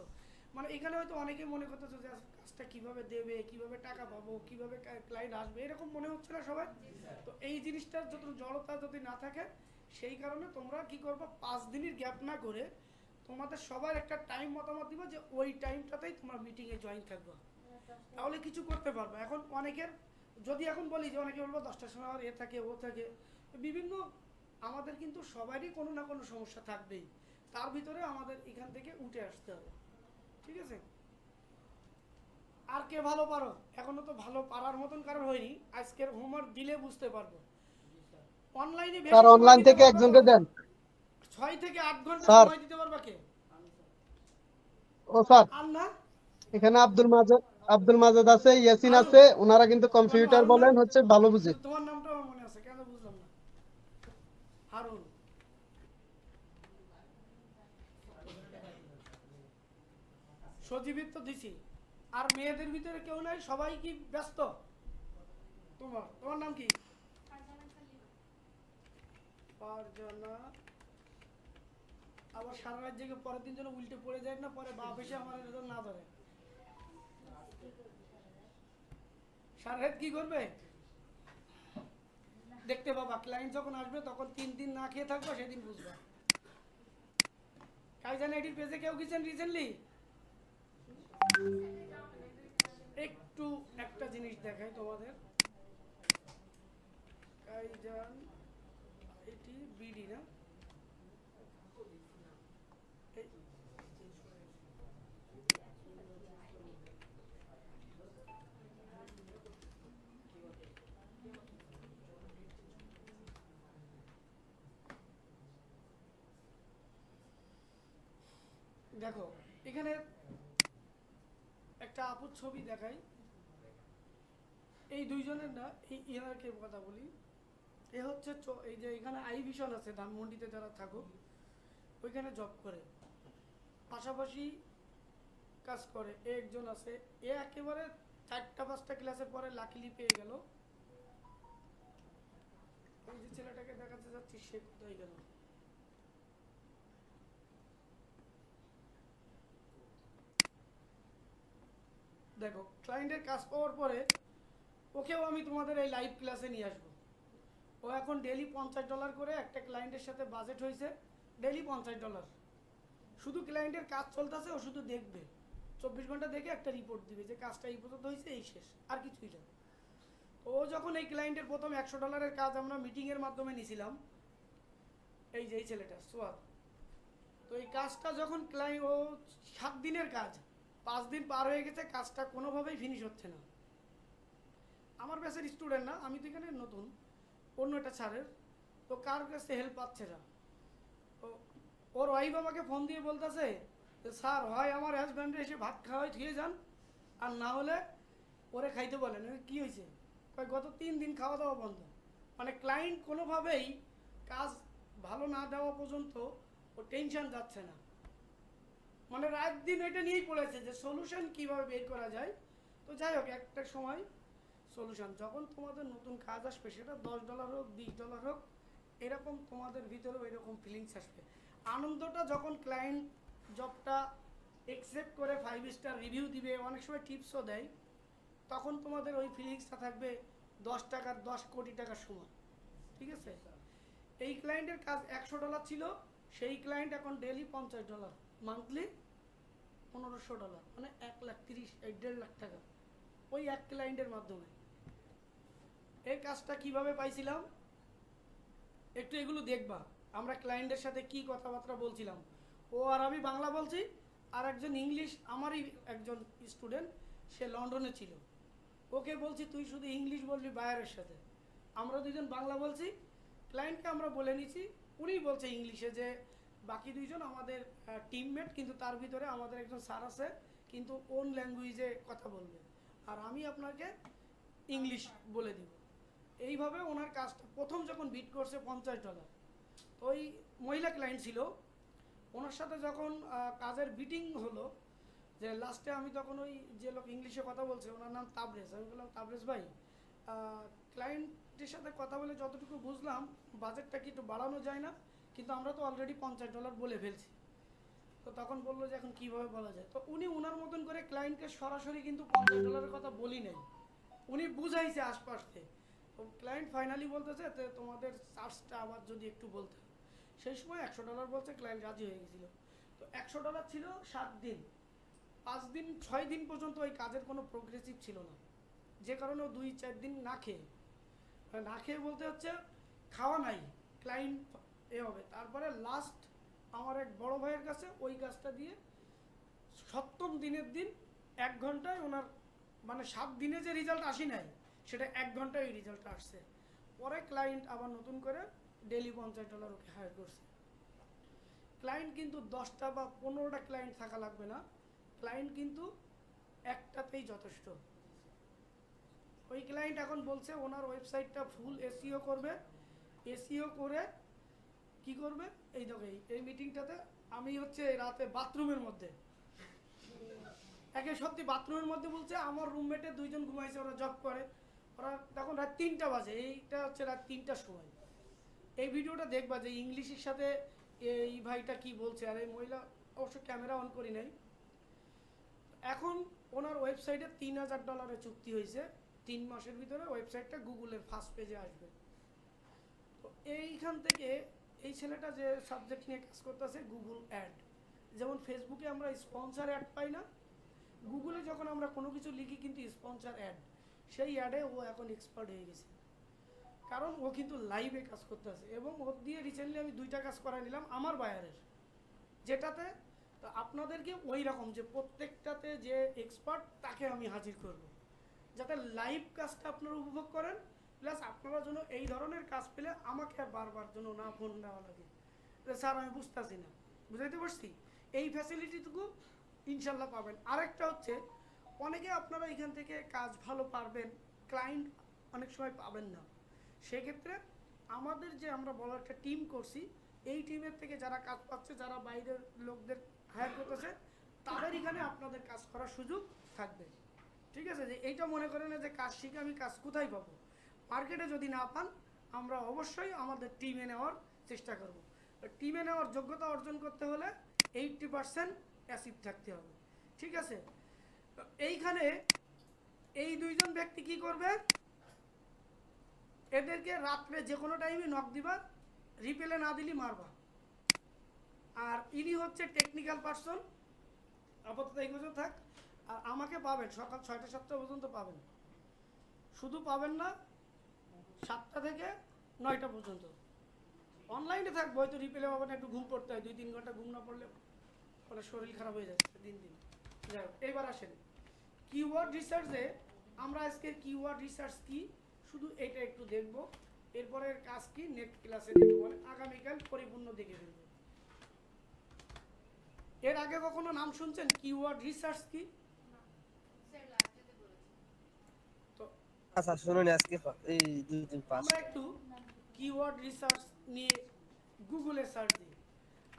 মানে এখানে হয়তো অনেকে মনে করতেছো যে কাজটা কিভাবে দেবে, কিভাবে টাকা পাবো, কিভাবে ক্লায়েন্ট আসবে, এরকম মনে হচ্ছে না সবাই? তো এই জিনিসটার যত জড়তা যদি না থাকে, সেই কারণে তোমরা কি করবে, 5 দিনের গ্যাপ না করে তোমাদের সবার একটা টাইম মতামত দিব যে ওই টাইমটাতেই তোমরা মিটিংয়ে জয়েন থাকবে, তাহলে কিছু করতে পারবে। এখন অনেকের যদি এখন বলি যে অনেকে বলবো 10টার সময় আর এ থাকে ও থাকে, বিভিন্ন আমাদের কিন্তু সবারই কোনো না কোনো সমস্যা থাকবেই, তার ভিতরে আমাদের এখান থেকে উঠে আসতে হবে, ঠিক আছে? আর কে ভালো পারো? এখনো তো ভালো পারার মতন কারণ হয়নি, আজকের হোমওয়ার্ক দিলে বুঝতে পারবো। অনলাইনে স্যার অনলাইন থেকে একজনকে দেন 6 থেকে 8 ঘন্টা স্যার। সময় দিতে পারবা কে? ও স্যার, আর না এখানে আব্দুল মাজেদ আছে, ইয়াসিন আছে, ওনারা কিন্তু কম্পিউটার বলেন হচ্ছে ভালো বুঝে। তোমার নামটা আমার মনে আছে, কেন বুঝলাম না? হারুন, সজীবের তো দিছি। আর মেয়েদের ভিতরে কেউ নাই, সবাই কি ব্যস্ত? তোমার নাম কি? ফারজানা। আবার সারা রাত জেগে পরের দিন যেন উল্টে পড়ে যায় না, পরে বাপ এসে আমার রেজাল্ট না ধরে। সারা রাত কি করবে দেখতে পাবা, ক্লায়েন্ট যখন আসবে তখন 3 দিন না খেয়ে থাকবো, সেদিন বুঝবা। কাইজান আইডির পেজে কেউ গেছেন রিসেন্টলি? একটু একটা জিনিস দেখাই তোমাদের, কাইজান আইডি বিডি না, দেখো এখানে একটা আপুর ছবি দেখাই। এই দুইজনের না, এই ইয়ারকে কথা বলি, এ হচ্ছে এই যে এখানে আই ভিশন আছে ধানমন্ডিতে যারা থাকো, ওইখানে জব করে, পাশাপাশি কাজ করে। একজন আছে, এ একেবারে 4টা-5টা ক্লাসের পরে লাকিলি পেয়ে গেল। ওই যে ছেলেটাকে দেখাতে যাচ্ছি, সে কোথায় গেল? দেখো ক্লায়েন্টের কাজ পাওয়ার পরে ওকেও আমি তোমাদের এই লাইভ ক্লাসে নিয়ে আসবো। ও এখন ডেলি $50 করে একটা ক্লায়েন্টের সাথে বাজেট হয়েছে, ডেলি $50। শুধু ক্লায়েন্টের কাজ চলতেছে, ও শুধু দেখবে, 24 ঘন্টা দেখে একটা রিপোর্ট দিবে যে কাজটা এই পর্যন্ত হয়েছে, এই শেষ, আর কিছুই না। ও যখন এই ক্লায়েন্টের প্রথম $100 কাজ আমরা মিটিংয়ের মাধ্যমে নিয়েছিলাম, এই যে এই ছেলেটা সোয়াদ, তো এই কাজটা যখন ক্লায়েন্ট, ও 7 দিনের কাজ, 5 দিন পার হয়ে গেছে, কাজটা কোনোভাবেই ফিনিশ হচ্ছে না। আমার ব্যাচের স্টুডেন্ট না, আমি তো এখানে নতুন, অন্য একটা ছাড়ের, তো কার কাছে হেল্প পাচ্ছে না। তো ওর ওয়াইফ আমাকে ফোন দিয়ে বলতেছে যে স্যার, হয় আমার হাজব্যান্ডে এসে ভাত খাওয়াই ধুয়ে যান, আর না হলে ওরে খাইতে বলেন। কি হয়েছে? গত 3 দিন খাওয়া দাওয়া বন্ধ। মানে ক্লায়েন্ট কোনোভাবেই কাজ ভালো না দেওয়া পর্যন্ত ও টেনশন যাচ্ছে না, মানে রাত দিন এটা নিয়েই পড়েছে যে সলিউশন কিভাবে বের করা যায়। তো তো যাই হোক, একটা সময় সলিউশন, যখন তোমাদের নতুন কাজ আসবে সেটা $10 হোক $20 হোক, এরকম তোমাদের ভিতরেও এরকম ফিলিংস আসবে। আনন্দটা যখন ক্লায়েন্ট জবটা অ্যাকসেপ্ট করে 5 স্টার রিভিউ দিবে, অনেক সময় টিপসও দেয়, তখন তোমাদের ওই ফিলিংসটা থাকবে 10 কোটি টাকার সমান। ঠিক আছে, এই ক্লায়েন্টের কাজ $100 ছিল, সেই ক্লায়েন্ট এখন ডেলি $50, মান্থলি $1500, মানে 1,30,000 1.5 লাখ টাকা ওই এক ক্লায়েন্টের মাধ্যমে। এই কাজটা কিভাবে পাইছিলাম একটু এগুলো দেখবা। আমরা ক্লায়েন্টের সাথে কি কথাবার্তা বলছিলাম, ও আর আমি বাংলা বলছি, আর একজন ইংলিশ, আমারই একজন স্টুডেন্ট, সে লন্ডনে ছিল, ওকে বলছি তুই শুধু ইংলিশ বলবি বায়ারের সাথে, আমরা দুজন বাংলা বলছি। ক্লায়েন্টকে আমরা বলে নিছি, উনি বলছে ইংলিশে যে বাকি দুইজন আমাদের টিমমেট, কিন্তু তার ভিতরে আমাদের একজন স্যার আছে, কিন্তু ওন ল্যাঙ্গুয়েজে কথা বলবে, আর আমি আপনাকে ইংলিশ বলে দিব। এইভাবে ওনার কাজটা প্রথম যখন বিট করছে $50, তো ওই মহিলা ক্লায়েন্ট ছিল, ওনার সাথে যখন কাজের বিটিং হলো, যে লাস্টে আমি তখন ওই যে লোক ইংলিশে কথা বলছে ওনার নাম তাবরেজ, আমি বললাম তাবরেজ ভাই, ক্লায়েন্টের সাথে কথা বলে যতটুকু বুঝলাম বাজেটটা কি একটু বাড়ানো যায় না, কিন্তু আমরা তো অলরেডি $50 বলে ফেলছি। তো তখন বললো যে এখন কীভাবে বলা যায়, তো উনি ওনার মতন করে ক্লায়েন্টকে সরাসরি কিন্তু $50 কথা বলি নাই, উনি বুঝাইছে আশপাশে। তো ক্লায়েন্ট ফাইনালি বলতেছে যে তোমাদের চার্জটা আবার যদি একটু বলতে, সেই সময় $100 বলছে, ক্লায়েন্ট রাজি হয়ে গেছিলো। তো $100 ছিল 7 দিন, 5 দিন 6 দিন পর্যন্ত ওই কাজের কোনো প্রোগ্রেসিভ ছিল না, যে কারণে 2-4 দিন না খেয়ে বলতে হচ্ছে খাওয়া নাই, ক্লায়েন্ট এ হবে। তারপরে লাস্ট আমার এক বড় ভাইয়ের কাছে ওই কাজটা দিয়ে 7ম দিনের দিন 1 ঘন্টায় ওনার, মানে 7 দিনে যে রেজাল্ট আসি নাই সেটা 1 ঘন্টায় ওই রেজাল্টটা আসছে। পরে ক্লায়েন্ট আবার নতুন করে ডেলি $50 ওকে হায়ার করছে। ক্লায়েন্ট কিন্তু 10টা বা 15টা ক্লায়েন্ট থাকা লাগবে না, ক্লায়েন্ট কিন্তু একটাতেই যথেষ্ট। ওই ক্লায়েন্ট এখন বলছে ওনার ওয়েবসাইটটা ফুল এসইও করবে, এসইও করে কি করবে, এই দেখো এই মিটিংটাতে আমি হচ্ছে রাতে বাথরুমের মধ্যে, একে সত্যি বাথরুমের মধ্যে বলছে, আমার রুমমেটে 2 জন ঘুমাইছে, ওরা জব করে, ওরা তখন রাত 3টা বাজে, এইটা হচ্ছে রাত 3টার সময়। এই ভিডিওটা দেখবা যে ইংলিশের সাথে এই ভাইটা কি বলছে, আর এই মহিলা অবশ্য ক্যামেরা অন করি নাই। এখন ওনার ওয়েবসাইটে $3000 চুক্তি হয়েছে, 3 মাসের ভিতরে ওয়েবসাইটটা গুগলের ফার্স্ট পেজে আসবে। তো এইখান থেকে এই ছেলেটা যে সাবজেক্ট নিয়ে কাজ করতেছে গুগল অ্যাড, যেমন ফেসবুকে আমরা স্পন্সর অ্যাড পাই না, গুগলে যখন আমরা কোনো কিছু লিখি কিন্তু স্পন্সর অ্যাড, সেই অ্যাডে ও এখন এক্সপার্ট হয়ে গেছে, কারণ ও কিন্তু লাইভে কাজ করতেছে। এবং ওর দিয়ে রিসেন্টলি আমি 2টা কাজ করাই নিলাম আমার বায়ারের, যেটাতে তো আপনাদেরকে ওই রকম যে প্রত্যেকটাতে যে এক্সপার্ট তাকে আমি হাজির করব, যাতে লাইভ কাজটা আপনারা উপভোগ করেন, প্লাস আপনারা যেন এই ধরনের কাজ পেলে আমাকে আর বারবার যেন না ফোন দেওয়া লাগে যে স্যার আমি বুঝতেছি না, বুঝাইতে পারছি, এই ফ্যাসিলিটিটুকু ইনশাল্লাহ পাবেন। আরেকটা হচ্ছে অনেকে আপনারা এখান থেকে কাজ ভালো পারবেন, ক্লায়েন্ট অনেক সময় পাবেন না, সেক্ষেত্রে আমাদের যে আমরা বড় একটা টিম করছি, এই টিমের থেকে যারা কাজ পাচ্ছে, যারা বাইরের লোকদের হায়ার করতেছে, তাদের এখানে আপনাদের কাজ করার সুযোগ থাকবে। ঠিক আছে, যে এইটা মনে করেন না যে কাজ শিখে আমি কাজ কোথায় পাবো, মার্কেটে যদি না পান আমরা অবশ্যই আমাদের টিমে নেওয়ার চেষ্টা করব। টিমে নেওয়ার যোগ্যতা অর্জন করতে হলে 80% অ্যাসিভ থাকতে হবে। ঠিক আছে, এইখানে এই 2 জন ব্যক্তি কি করবে, এদেরকে রাত্রে যে কোনো টাইমে নক দিবা, রিপেলে না দিলি মারবা। আর ইনি হচ্ছে টেকনিক্যাল পার্সন, আপাতত এই পর্যন্ত থাক। আর আমাকে পাবেন সকাল 6টা-7টা পর্যন্ত পাবেন, শুধু পাবেন না 7টা থেকে 9টা পর্যন্ত অনলাইনে থাকবো, হয়তো রিপেলে পাবেন, একটু ঘুম পড়তে হয়, 2-3 ঘন্টা ঘুম না পড়লে ওরা শরীর খারাপ হয়ে যাচ্ছে দিন। যাই হোক, এইবার আসেন কিওয়ার্ড রিসার্চে। আমরা আজকের কিওয়ার্ড রিসার্চ কি শুধু এটা একটু দেখব, এরপরের কাজ কি নেক্সট ক্লাসে দেখব, মানে আগামীকাল পরিপূর্ণ দেখে ফেলবো। এর আগে কখনো নাম শুনছেন কিওয়ার্ড রিসার্চ কি? তো আচ্ছা শুনুন, আজকে এই 2-3-5 আমরা একটু কিওয়ার্ড রিসার্চ নিয়ে গুগলে সার্চ দিই।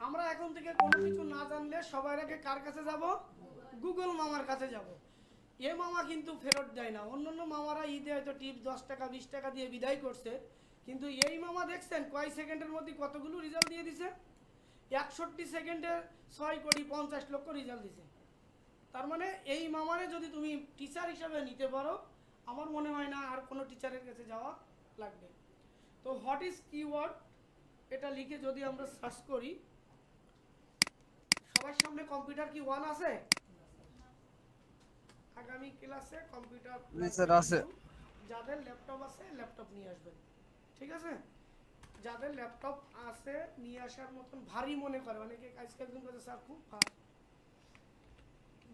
আমরা এখন থেকে কোনো কিছু না জানলে সবার আগে কার কাছে যাব? গুগল মামার কাছে যাব। এ মামা কিন্তু ফেরত দেয় না। অন্যান্য মামারা ঈদে হয়তো টিপস 10 টাকা 20 টাকা দিয়ে বিদায় করছে, কিন্তু এই মামা দেখছেন কয় সেকেন্ডের মধ্যে কতগুলো রেজাল্ট দিয়ে দিছে। 61 সেকেন্ডে 6,50,00,000 রেজাল্ট দিছে। তার মানে এই মামারে যদি তুমি টিচার হিসাবে নিতে পারো, আমার মনে হয় না আর কোনো টিচারের কাছে যাওয়া লাগবে। তো হোয়াট ইজ কিওয়ার্ড এটা লিখে যদি আমরা সার্চ করি, সবার সামনে কম্পিউটার কি ওয়ান আছে? আগামী ক্লাসে কম্পিউটার স্যার আছে। যাদের ল্যাপটপ আছে ল্যাপটপ নিয়ে আসবেন, ঠিক আছে? যাদের ল্যাপটপ আছে নিয়ে আসার মতন ভারী মনে করে, অনেকে আজকে একদম কাছে স্যার খুব ভার,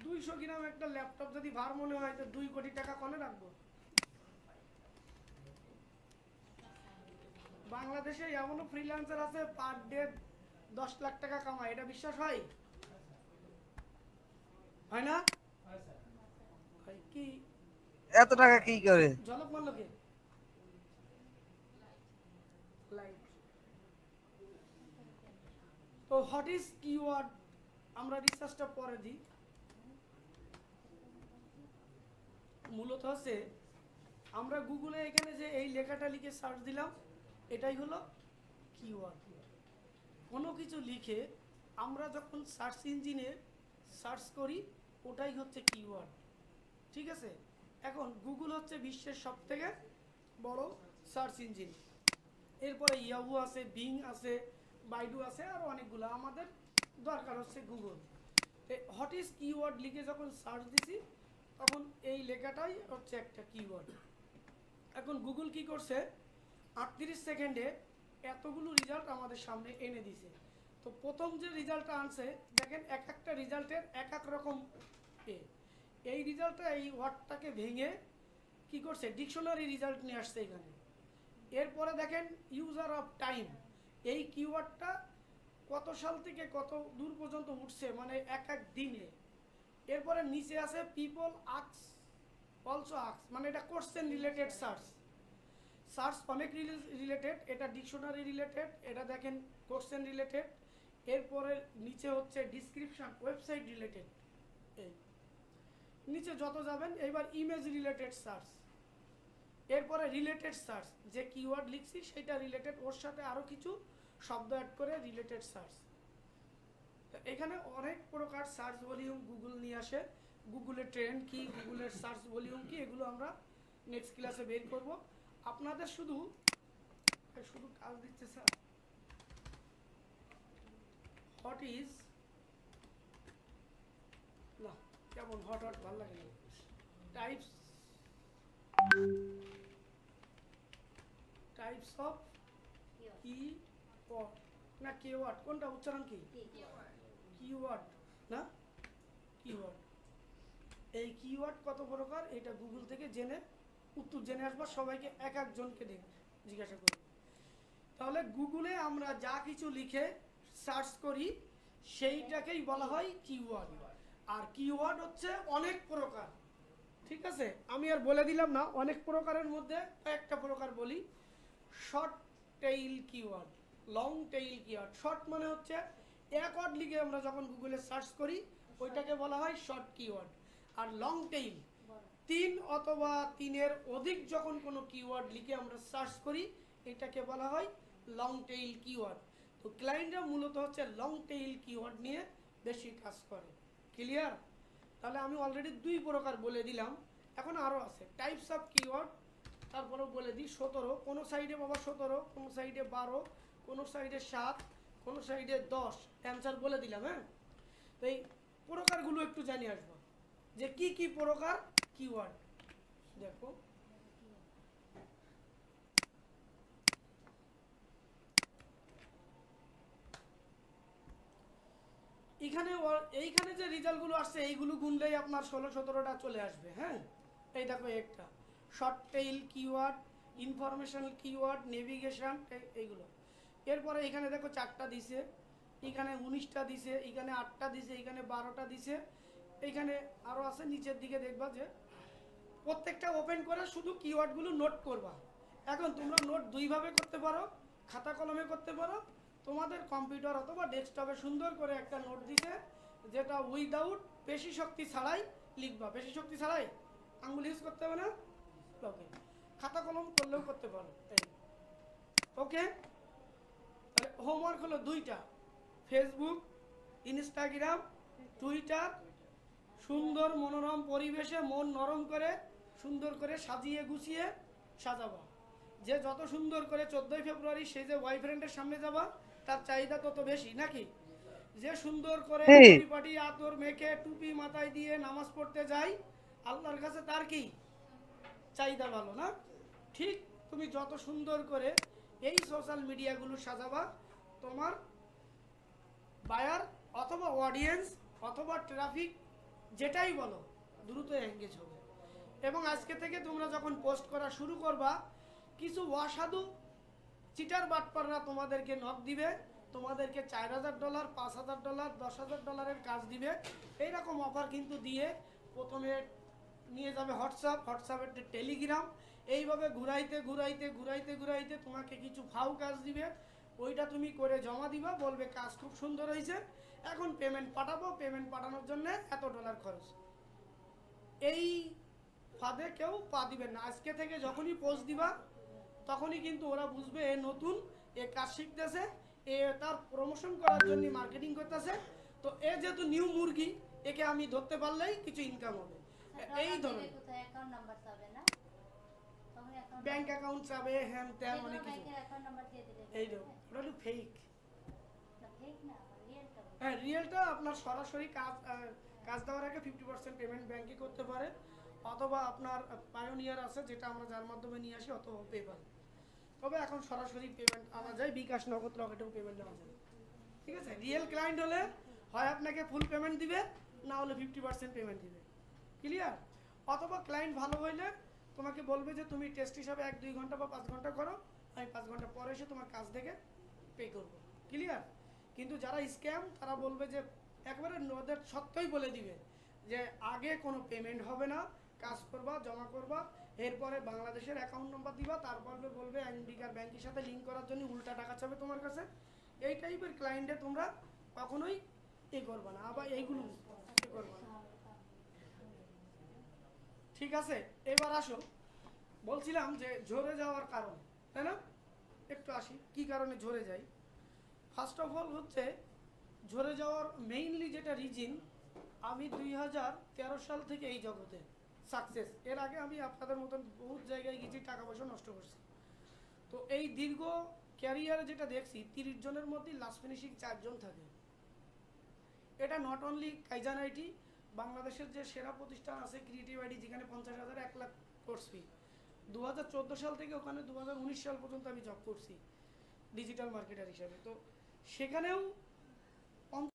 200 গ্রাম একটা ল্যাপটপ যদি ভার মনে হয় তো 2 কোটি টাকা কনে রাখবো? বাংলাদেশে এমনও ফ্রিল্যান্সার আছে পার ডে 10 লাখ টাকা কামায়, এটা বিশ্বাস হয়? হয় না? হয় কি? এত টাকা কি করে? ঝলক মারলো কে? লাইট। তো হোয়াট ইজ কিওয়ার্ড আমরা রিসার্চটা পরে দিই। মূলত হচ্ছে আমরা গুগলে এখানে যে এই লেখাটা লিখে সার্চ দিলাম, এটাই হলো কিওয়ার্ড। কোনো কিছু লিখে আমরা যখন সার্চ ইঞ্জিনে সার্চ করি ওটাই হচ্ছে কিওয়ার্ড, ঠিক আছে? এখন গুগল হচ্ছে বিশ্বের সবথেকে বড় সার্চ ইঞ্জিন, এরপরে ইয়াহু আছে, বিং আছে, বাইডু আছে, আর অনেকগুলো। আমাদের দরকার হচ্ছে গুগল। হোয়াট ইজ কিওয়ার্ড লিখে যখন সার্চ দিছি তখন এই লেখাটাই হচ্ছে একটা কিওয়ার্ড। এখন গুগল কি করছে, 38 সেকেন্ডে এতগুলো রেজাল্ট আমাদের সামনে এনে দিছে। তো প্রথম যে রেজাল্টটা আনছে দেখেন, এক একটা রেজাল্টের এক এক রকম এই রেজাল্টটা এই ওয়ার্ডটাকে ভেঙে কি করছে, ডিকশনারি রেজাল্ট নিয়ে আসছে এখানে। এরপরে দেখেন ইউজার অফ টাইম, এই কিওয়ার্ডটা কত সাল থেকে কত দূর পর্যন্ত উঠছে, মানে এক এক দিনে। এরপরে নিচে আছে পিপল আক্স অলসো আক্স, মানে এটা কোশ্চেন রিলেটেড সার্চ। সার্চ অনেক রিলেটেড, এটা ডিকশনারি রিলেটেড, এটা দেখেন কোশ্চেন রিলেটেড। এরপরে নিচে হচ্ছে ডিসক্রিপশন, ওয়েবসাইট রিলেটেড। এই নিচে যত যাবেন, এবার ইমেজ রিলেটেড সার্চ, এরপরে রিলেটেড সার্চ, যে কিওয়ার্ড লিখছি সেটা রিলেটেড, ওর সাথে আরও কিছু শব্দ অ্যাড করে রিলেটেড সার্চ। এখানে অনেক প্রকার সার্চ ভলিউম গুগল নিয়ে আসে। গুগলের ট্রেন্ড কি, গুগলের সার্চ ভলিউম কি, এগুলো আমরা নেক্সট ক্লাসে বের করব। আপনাদের শুধু কাজ দিচ্ছে স্যার, হোয়াট ইজ না কেমন হট ভালো লাগে না, টাইপস অফ কিওয়ার্ড না কিওয়ার্ড, কোনটা উচ্চারণ কি? কিওয়ার্ড না কিওয়ার্ড। এই কিওয়ার্ড কত প্রকার এটা গুগল থেকে জেনে উত্তর জেনে আসবো। সবাইকে এক একজনকে জিজ্ঞাসা করি। তাহলে গুগলে আমরা যা কিছু লিখে সার্চ করি সেইটাকেই বলা হয় কিওয়ার্ড। আর কিওয়ার্ড হচ্ছে অনেক প্রকার, ঠিক আছে? আমি আর বলে দিলাম না, অনেক প্রকারের মধ্যে একটা প্রকার বলি, short tail keyword, long tail keyword. Short মানে হচ্ছে এক ওয়ার্ড লিখে আমরা যখন গুগলে সার্চ করি ওইটাকে বলা হয় শর্ট কিওয়ার্ড। আর লং টেইল 3 অথবা 3-এর অধিক যখন কোনো কিওয়ার্ড লিখে আমরা সার্চ করি এটাকে বলা হয় লং টেইল কিওয়ার্ড। তো ক্লায়েন্টরা মূলত হচ্ছে লং টেইল কিওয়ার্ড নিয়ে বেশি কাজ করে। ক্লিয়ার? তাহলে আমি অলরেডি 2 প্রকার বলে দিলাম, এখন আরও আছে টাইপস অফ কিওয়ার্ড। তারপরেও বলে দিই 17, কোনো সাইডে বাবা 17, কোনো সাইডে 12, কোনো সাইডে 7, কোনো সাইডে 10, অ্যান্সার বলে দিলাম। হ্যাঁ, তো এই প্রকারগুলো একটু জানিয়ে আসবো যে কি কি প্রকার কিওয়ার্ড। দেখো এইখানে যে রেজাল্টগুলো আসছে এইগুলো গুনলেই আপনার 16-17টা চলে আসবে। হ্যাঁ, এই দেখো একটা short tail keyword, informational keyword, navigation, এইগুলো। এরপরে এখানে দেখো 4টা দিছে, এখানে 19টা দিছে, এখানে 8টা দিছে, এখানে 12টা দিছে, এইখানে আরও আছে। নিচের দিকে দেখবা যে প্রত্যেকটা ওপেন করে শুধু কিওয়ার্ডগুলো নোট করবা। এখন তোমরা নোট 2 ভাবে করতে পারো, খাতা কলমে করতে পারো, তোমাদের কম্পিউটার অথবা ডেস্কটপে সুন্দর করে একটা নোট দিছে যেটা উইদাউট বেশি শক্তি ছাড়াই লিখবা, বেশি শক্তি ছাড়াই আঙ্গুল ইউজ করতে হবে না। ওকে, খাতা কলম করলেও করতে পারো। ওকে, তাহলে হোমওয়ার্ক হলো দুইটা, ফেসবুক, ইনস্টাগ্রাম, টুইটার, সুন্দর মনোরম পরিবেশে মন নরম করে সুন্দর করে সাজিয়ে গুছিয়ে সাজাবা। যে যত সুন্দর করে 14 ফেব্রুয়ারি সে যে বয়ফ্রেন্ডের সামনে যাবা তার চাহিদা তত বেশি নাকি? যে সুন্দর করে এই। পরিপাটি আতর মেখে টুপি মাথায় দিয়ে নামাজ পড়তে যাই, আল্লাহর কাছে তার কি চাহিদা ভালো না? ঠিক তুমি যত সুন্দর করে এই সোশ্যাল মিডিয়াগুলো সাজাবা, তোমার বায়ার অথবা অডিয়েন্স অথবা ট্রাফিক যেটাই বলো দ্রুত এঙ্গেজ হবে। এবং আজকে থেকে তোমরা যখন পোস্ট করা শুরু করবা, কিছু অসাধু চিটার বাটপাররা তোমাদেরকে নক দিবে, তোমাদেরকে $4000, $5000, $10,000 কাজ দিবে। এইরকম অফার কিন্তু দিয়ে প্রথমে নিয়ে যাবে হোয়াটসঅ্যাপের টেলিগ্রাম, এইভাবে ঘুরাইতে ঘুরাইতে ঘুরাইতে ঘুরাইতে তোমাকে কিছু ফাউ কাজ দিবে, ওইটা তুমি করে জমা দিবা, বলবে কাজ খুব সুন্দর হয়েছে, এখন পেমেন্ট পাঠাবো, পেমেন্ট পাঠানোর জন্য এত ডলার খরচ। এই ফাঁদে কেউ পা দিবেন না। আজকে থেকে যখনই পোস্ট দিবা তখনই কিন্তু ওরা বুঝবে এ নতুন, এ কাজ শিখতেছে, এ তার প্রমোশন করার জন্য মার্কেটিং করতেছে, তো এ যেহেতু নিউ মুরগি, একে আমি ধরতে পারলেই কিছু ইনকাম হবে। এই ধরনের অ্যাকাউন্ট নাম্বার চাবে না, তখন অ্যাকাউন্ট ব্যাংক অ্যাকাউন্ট চাবে, হ্যান ত্যান অনেক কিছু। ব্যাংকের অ্যাকাউন্ট নাম্বার দিয়ে দিলে এই দেখো, ওটা হলো ফেক। না ফেক না, রিয়েলটা হ্যাঁ, রিয়েলটা আপনার সরাসরি কাজ দেওয়ার আগে 50% পেমেন্ট ব্যাংকে করতে পারে, অথবা আপনার পায়োনিয়ার আছে যেটা আমরা যার মাধ্যমে নিয়ে আসি, অথবা পেপাল। তবে এখন সরাসরি পেমেন্ট আনা যায়, বিকাশ, নগদ, রকেটেও পেমেন্ট নেওয়া যায়। ঠিক আছে, রিয়েল ক্লায়েন্ট হলে হয় আপনাকে ফুল পেমেন্ট দিবে, না হলে 50% পেমেন্ট দিবে। ক্লিয়ার? অথবা ক্লায়েন্ট ভালো হইলে তোমাকে বলবে যে তুমি টেস্ট হিসাবে 1-2 ঘন্টা বা 5 ঘন্টা করো, আমি 5 ঘন্টা পরে এসে তোমার কাজ দেখে পে করবো। ক্লিয়ার? কিন্তু যারা স্ক্যাম তারা বলবে যে একবারে ওদের সত্যই বলে দিবে যে আগে কোনো পেমেন্ট হবে না, কাজ করবা, জমা করবা, এরপরে বাংলাদেশের অ্যাকাউন্ট নাম্বার দিবা, তারপরে বলবে আমেরিকার ব্যাংকের সাথে লিঙ্ক করার জন্য উল্টা টাকা চাবে তোমার কাছে। এই টাইপের ক্লায়েন্টে তোমরা কখনোই করবা না, আবার এইগুলো করবা না। ঠিক আছে, এবার আসো, বলছিলাম যে ঝরে যাওয়ার কারণ, তাই না? একটু আসি কি কারণে ঝরে যাই। ফার্স্ট অফ অল হচ্ছে ঝরে যাওয়ার মেইনলি যেটা রিজন, আমি 2013 সাল থেকে এই জগতে সাকসেস। এর আগে আমি আপনাদের মতন বহুত জায়গায় গেছি, টাকা পয়সা নষ্ট করছি। তো এই দীর্ঘ ক্যারিয়ারে যেটা দেখছি, 30 জনের মধ্যে লাস্ট ফিনিশিং 4 জন থাকে। এটা নট অনলি কাইজান আইটি, বাংলাদেশের যে সেরা প্রতিষ্ঠান আছে ক্রিয়েটিভ আইটি, যেখানে 50,000 1 লাখ কোর্স ফি, 2014 সাল থেকে ওখানে 2019 সাল পর্যন্ত আমি জব করছি ডিজিটাল মার্কেটার হিসাবে। তো সেখানেও